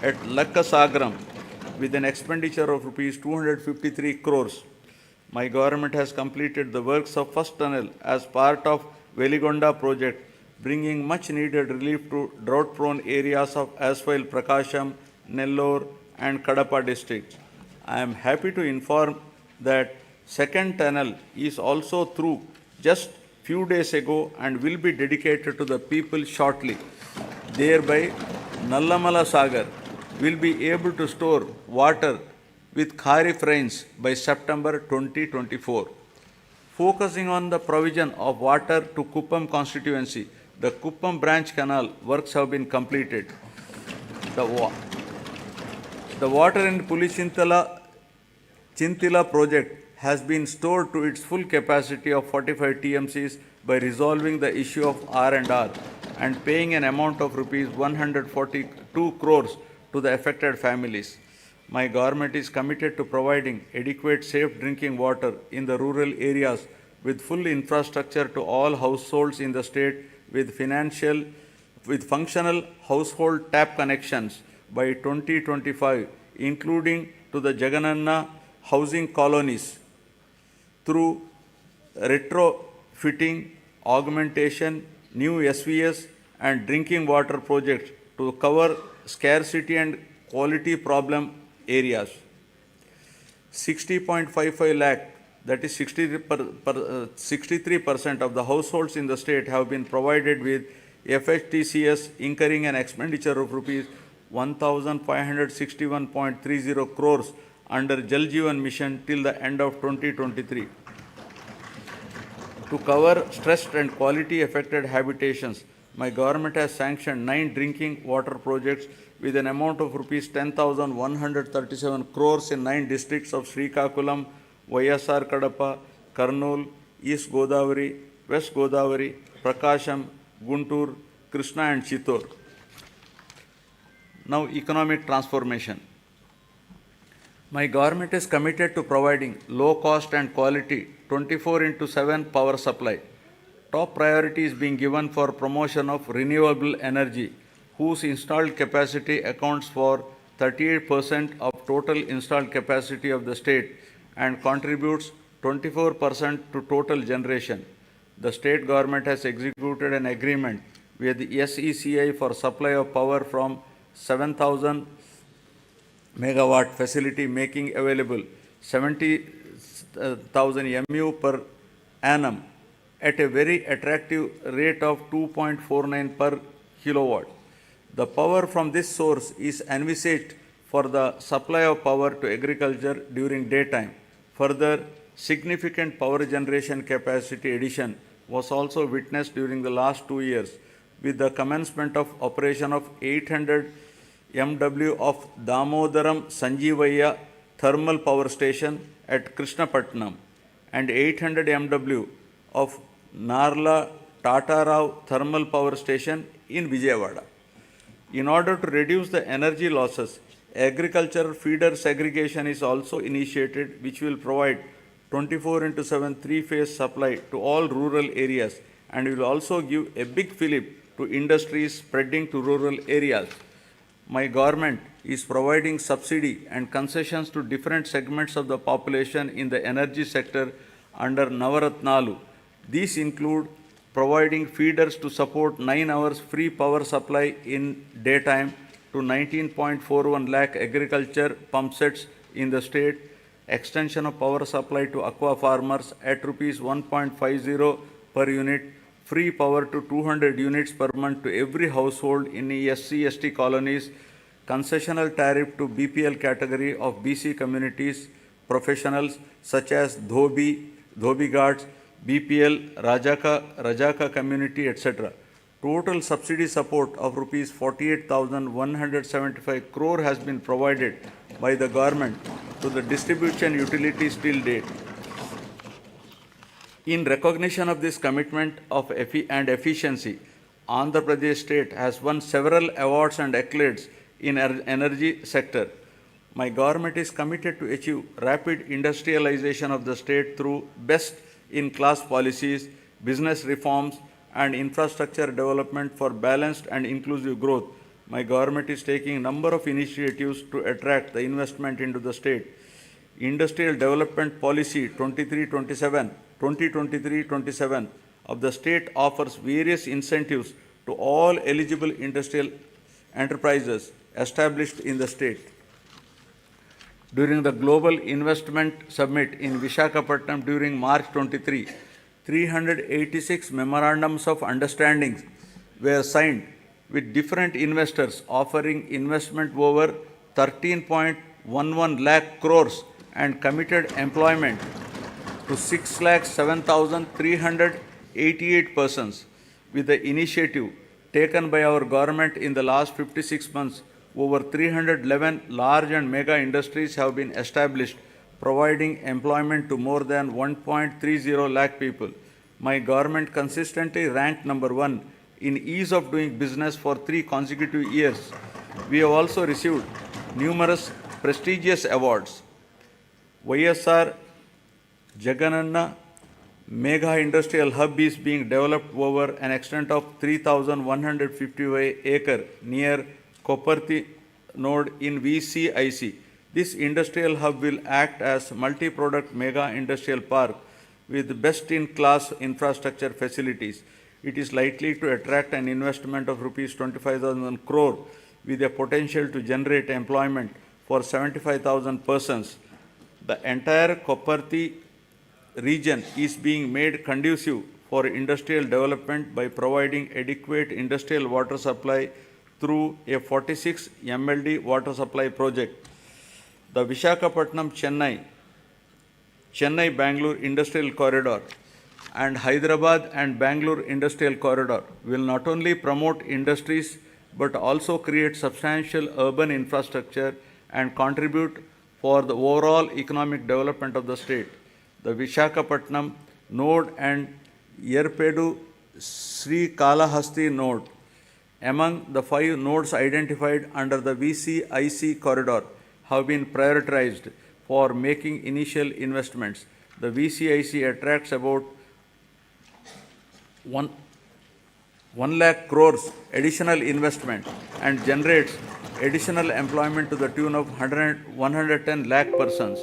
at Lakkasagram with an expenditure of rupees 253 crores. My government has completed the works of first tunnel as part of Veligonda project, bringing much needed relief to drought-prone areas of Aswile, Prakasham, Nellore and Kadapa districts. I am happy to inform that second tunnel is also through just few days ago and will be dedicated to the people shortly. Thereby, Nallamala Sagar, will be able to store water with Kharif rains by September 2024. Focusing on the provision of water to Kuppam constituency, the Kuppam branch canal works have been completed. The water in Chintila project has been stored to its full capacity of 45 TMCs by resolving the issue of R&R and paying an amount of rupees 142 crores to the affected families. My government is committed to providing adequate safe drinking water in the rural areas with full infrastructure to all households in the state with functional household tap connections by 2025, including to the Jagananna housing colonies through retrofitting, augmentation, new SVS and drinking water projects to cover scarcity and quality problem areas. 60.55 lakh, that is 63% of the households in the state have been provided with FHTCS, incurring an expenditure of rupees 1,561.30 crores under Jal Jeevan Mission till the end of 2023. To cover stressed and quality affected habitations, my government has sanctioned 9 drinking water projects with an amount of rupees 10,137 crores in 9 districts of Srikakulam, YSR Kadapa, Kurnool, East Godavari, West Godavari, Prakasham, Guntur, Krishna and Chittor. Now, economic transformation. My government is committed to providing low cost and quality 24/7 power supply. Top priority is being given for promotion of renewable energy, whose installed capacity accounts for 38% of total installed capacity of the state and contributes 24% to total generation. The state government has executed an agreement with the SECI for supply of power from 7,000 megawatt facility, making available 70,000 MU per annum at a very attractive rate of 2.49 per kilowatt. The power from this source is envisaged for the supply of power to agriculture during daytime. Further, significant power generation capacity addition was also witnessed during the last 2 years with the commencement of operation of 800 MW of Damodaram Sanjeevaya thermal power station at Krishnapatnam and 800 MW of Narla Tatarao thermal power station in Vijayawada. In order to reduce the energy losses, agricultural feeder segregation is also initiated, which will provide 24/7 3-phase supply to all rural areas and will also give a big fillip to industries spreading to rural areas. My government is providing subsidy and concessions to different segments of the population in the energy sector under Navaratnalu. These include providing feeders to support 9 hours free power supply in daytime to 19.41 lakh agriculture pump sets in the state, extension of power supply to aqua farmers at rupees 1.50 per unit, free power to 200 units per month to every household in SC/ST colonies, concessional tariff to BPL category of BC communities, professionals such as Dhobi guards, BPL, Rajaka community, etc. Total subsidy support of rupees 48,175 crore has been provided by the government to the distribution utilities till date. In recognition of this commitment and efficiency, Andhra Pradesh state has won several awards and accolades in energy sector. My government is committed to achieve rapid industrialization of the state through best-in-class policies, business reforms, and infrastructure development for balanced and inclusive growth. My government is taking a number of initiatives to attract the investment into the state. Industrial Development Policy 2023-27 of the state offers various incentives to all eligible industrial enterprises established in the state. During the Global Investment Summit in Visakhapatnam during March 23, 386 memorandums of understanding were signed with different investors offering investment over 13.11 lakh crores and committed employment to 6,07,388 persons. With the initiative taken by our government in the last 56 months, over 311 large and mega industries have been established, providing employment to more than 1.30 lakh people. My government consistently ranked number one in ease of doing business for 3 consecutive years. We have also received numerous prestigious awards. YSR Jagananna Mega Industrial Hub is being developed over an extent of 3,155 acre near Koparthi node in VCIC. This industrial hub will act as multi-product mega industrial park with best-in-class infrastructure facilities. It is likely to attract an investment of rupees 25,000 crore with a potential to generate employment for 75,000 persons. The entire Koparthi region is being made conducive for industrial development by providing adequate industrial water supply through a 46 MLD water supply project. The Chennai-Bangalore Industrial Corridor and Hyderabad and Bangalore Industrial Corridor will not only promote industries but also create substantial urban infrastructure and contribute for the overall economic development of the state. The Visakhapatnam node and Yerpedu Sri Kalahasti node, among the 5 nodes identified under the VCIC corridor, have been prioritized for making initial investments. The VCIC attracts about 1 lakh crores additional investment and generates additional employment to the tune of 110 lakh persons.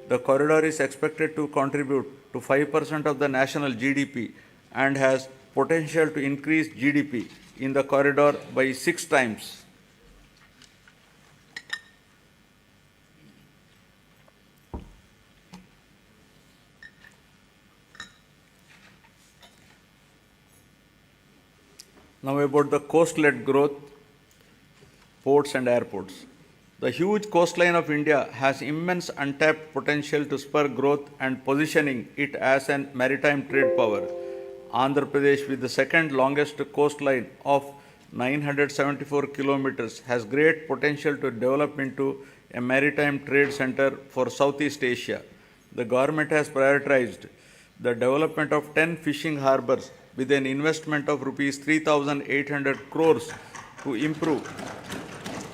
The corridor is expected to contribute to 5% of the national GDP and has potential to increase GDP in the corridor by 6 times. Now about the coast-led growth, ports and airports. The huge coastline of India has immense untapped potential to spur growth and positioning it as a maritime trade power. Andhra Pradesh, with the second longest coastline of 974 kilometers, has great potential to develop into a maritime trade center for Southeast Asia. The government has prioritized the development of 10 fishing harbors with an investment of rupees 3,800 crores to improve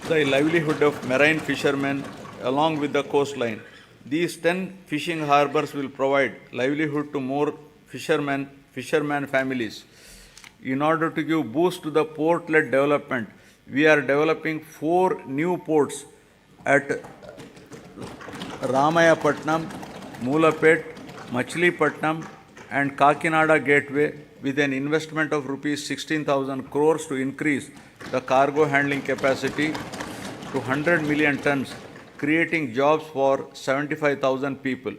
the livelihood of marine fishermen along with the coastline. These 10 fishing harbors will provide livelihood to more fishermen families. In order to give boost to the port-led development, we are developing 4 new ports at Ramayapatnam, Moolapet, Machilipatnam and Kakinada Gateway with an investment of rupees 16,000 crores to increase the cargo handling capacity to 100 million tons, creating jobs for 75,000 people.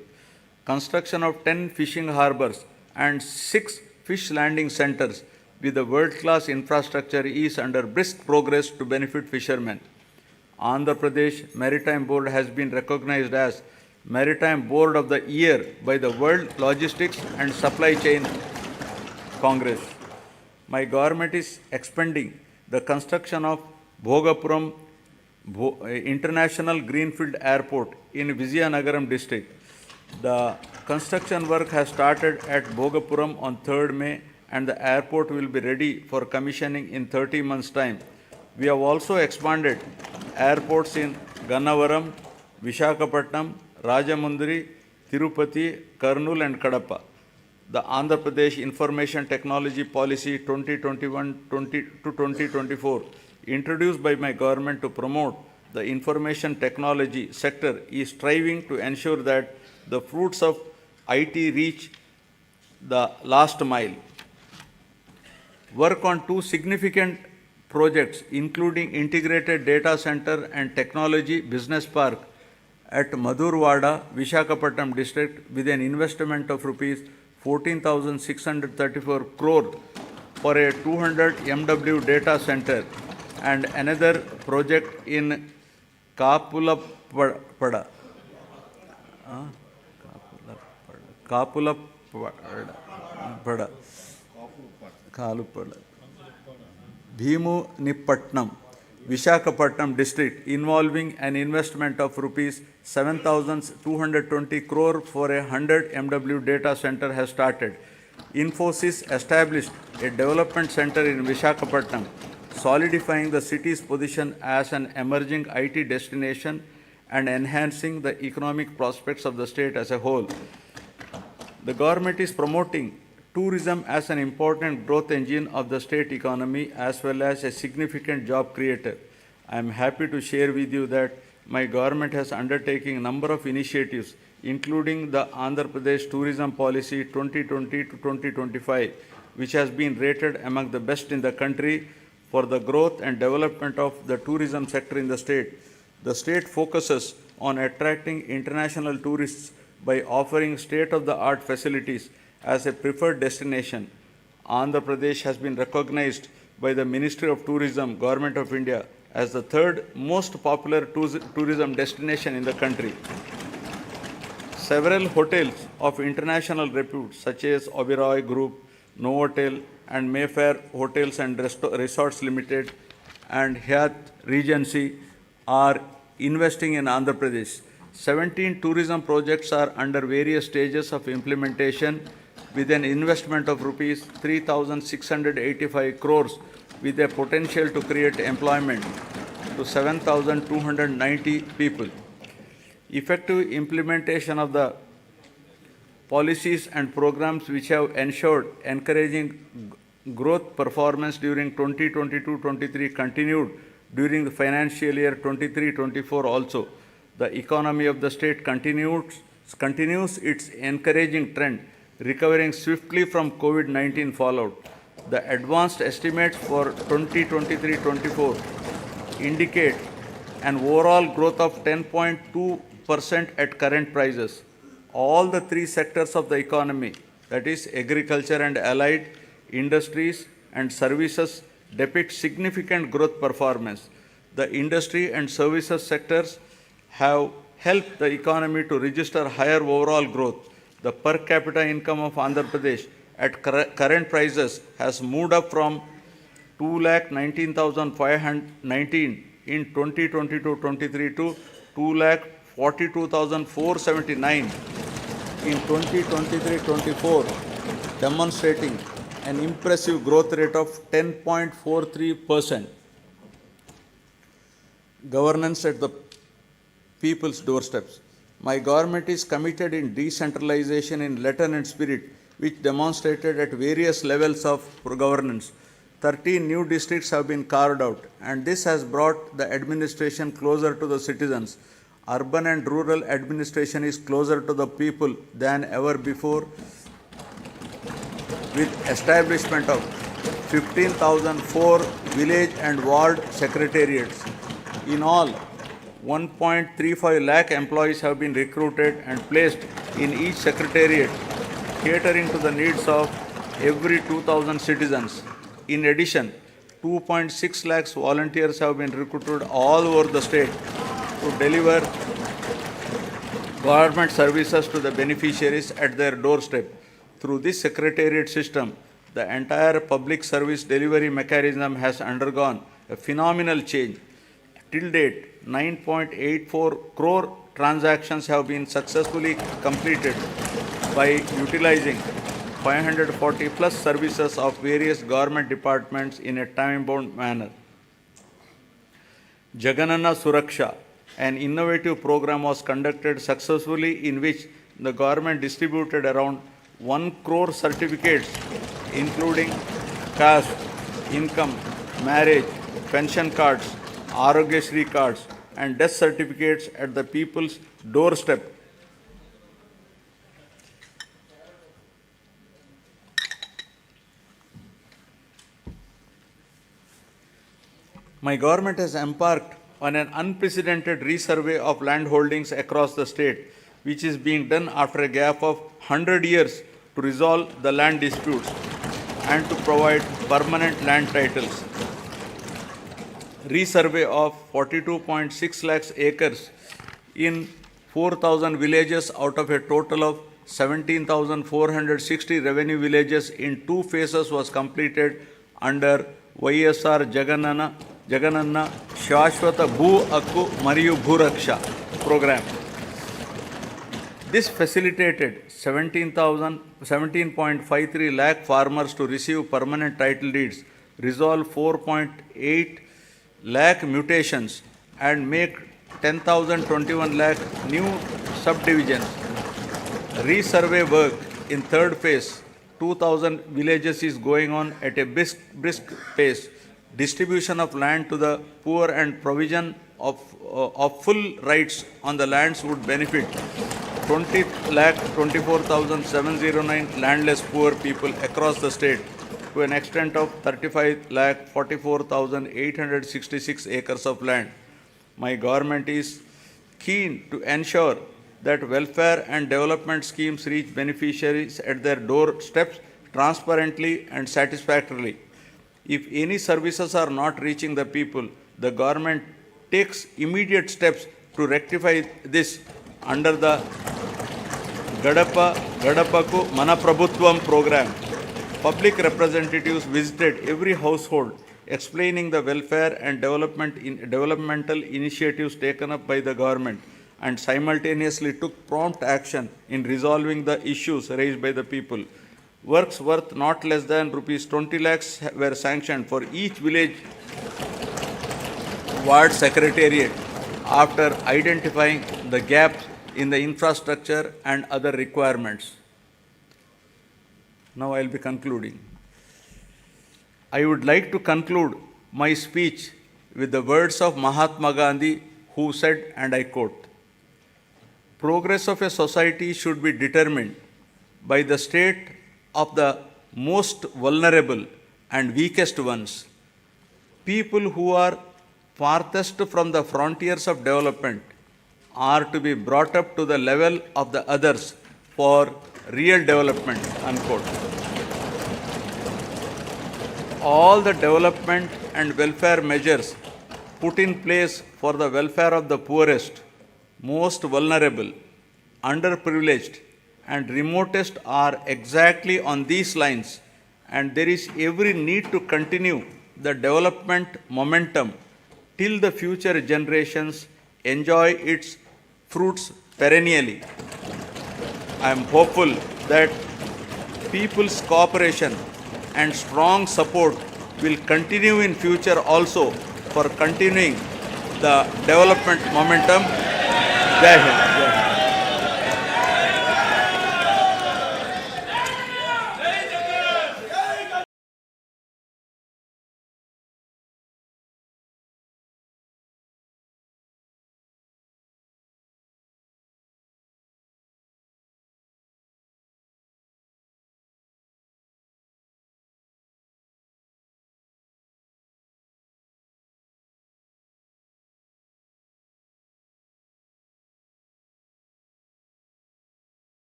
Construction of 10 fishing harbors and 6 fish landing centers with a world-class infrastructure is under brisk progress to benefit fishermen. Andhra Pradesh Maritime Board has been recognized as Maritime Board of the Year by the World Logistics and Supply Chain Congress. My government is expanding the construction of Bhogapuram International Greenfield Airport in Vizianagaram district. The construction work has started at Bhogapuram on 3rd May and the airport will be ready for commissioning in 30 months' time. We have also expanded airports in Gannavaram, Visakhapatnam, Rajamundry, Tirupati, Kurnool and Kadapa. The Andhra Pradesh Information Technology Policy 2021-2024, introduced by my government to promote the information technology sector, is striving to ensure that the fruits of IT reach the last mile. Work on 2 significant projects, including integrated data center and technology business park at Madhurwada, Visakhapatnam district with an investment of rupees 14,634 crore, for a 200 MW data center and another project in Kapulapada. Kapulapada. Kalupada. Bhimunipatnam, Visakhapatnam district, involving an investment of rupees 7,220 crore for a 100 MW data center has started. Infosys established a development center in Visakhapatnam, solidifying the city's position as an emerging IT destination and enhancing the economic prospects of the state as a whole. The government is promoting tourism as an important growth engine of the state economy as well as a significant job creator. I am happy to share with you that my government has undertaken a number of initiatives, including the Andhra Pradesh Tourism Policy 2020 to 2025, which has been rated among the best in the country for the growth and development of the tourism sector in the state. The state focuses on attracting international tourists by offering state-of-the-art facilities as a preferred destination. Andhra Pradesh has been recognized by the Ministry of Tourism, Government of India, as the third most popular tourism destination in the country. Several hotels of international repute, such as Oberoi Group, Novotel, and Mayfair Hotels and Resorts Limited, and Hyatt Regency, are investing in Andhra Pradesh. 17 tourism projects are under various stages of implementation with an investment of rupees 3,685 crores with a potential to create employment to 7,290 people. Effective implementation of the policies and programs which have ensured encouraging growth performance during 2022-23 continued during the financial year 23-24 also. The economy of the state continues its encouraging trend, recovering swiftly from COVID-19 fallout. The advanced estimates for 2023-24 indicate an overall growth of 10.2% at current prices. All the three sectors of the economy, that is agriculture and allied, industries and services, depict significant growth performance. The industry and services sectors have helped the economy to register higher overall growth. The per capita income of Andhra Pradesh at current prices has moved up from 2,19,519 in 2022-23 to 2,42,479 in 2023-24, demonstrating an impressive growth rate of 10.43%. Governance at the people's doorsteps. My government is committed in decentralization in letter and spirit, which demonstrated at various levels of governance. 13 new districts have been carved out, and this has brought the administration closer to the citizens. Urban and rural administration is closer to the people than ever before, with establishment of 15,004 village and ward secretariats. In all, 1.35 lakh employees have been recruited and placed in each secretariat, catering to the needs of every 2,000 citizens. In addition, 2.6 lakhs volunteers have been recruited all over the state to deliver government services to the beneficiaries at their doorstep. Through this secretariat system, the entire public service delivery mechanism has undergone a phenomenal change. Till date, 9.84 crore transactions have been successfully completed by utilizing 540 plus services of various government departments in a time-bound manner. Jagananna Suraksha, an innovative program, was conducted successfully in which the government distributed around 1 crore certificates including caste, income, marriage, pension cards, Arogyasri cards and death certificates at the people's doorstep. My government has embarked on an unprecedented resurvey of land holdings across the state, which is being done after a gap of 100 years to resolve the land disputes. and to provide permanent land titles. Resurvey of 42.6 lakhs acres in 4,000 villages out of a total of 17,460 revenue villages in two phases was completed under YSR Jagananna Shashwata Bhu Akku Mariyu Bhuraksha program. This facilitated 17.53 lakh farmers to receive permanent title deeds, resolve 4.8 lakh mutations, and make 10,021 lakh new subdivisions. Resurvey work in third phase, 2,000 villages is going on at a brisk pace. Distribution of land to the poor and provision of full rights on the lands would benefit 20,24,709 landless poor people across the state to an extent of 35,44,866 acres of land. My government is keen to ensure that welfare and development schemes reach beneficiaries at their doorsteps transparently and satisfactorily. If any services are not reaching the people, the government takes immediate steps to rectify this under the Gadapaku Mana Prabhutvam program. Public representatives visited every household explaining the welfare and developmental initiatives taken up by the government and simultaneously took prompt action in resolving the issues raised by the people. Works worth not less than rupees 20 lakhs were sanctioned for each village ward secretariat after identifying the gaps in the infrastructure and other requirements. Now I will be concluding. I would like to conclude my speech with the words of Mahatma Gandhi, who said, and I quote, "Progress of a society should be determined by the state of the most vulnerable and weakest ones. People who are farthest from the frontiers of development are to be brought up to the level of the others for real development," unquote. All the development and welfare measures put in place for the welfare of the poorest, most vulnerable, underprivileged, and remotest are exactly on these lines, and there is every need to continue the development momentum till the future generations enjoy its fruits perennially. I am hopeful that people's cooperation and strong support will continue in future also for continuing the development momentum. Jai Hind. Jai Hind.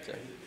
Jai Hind.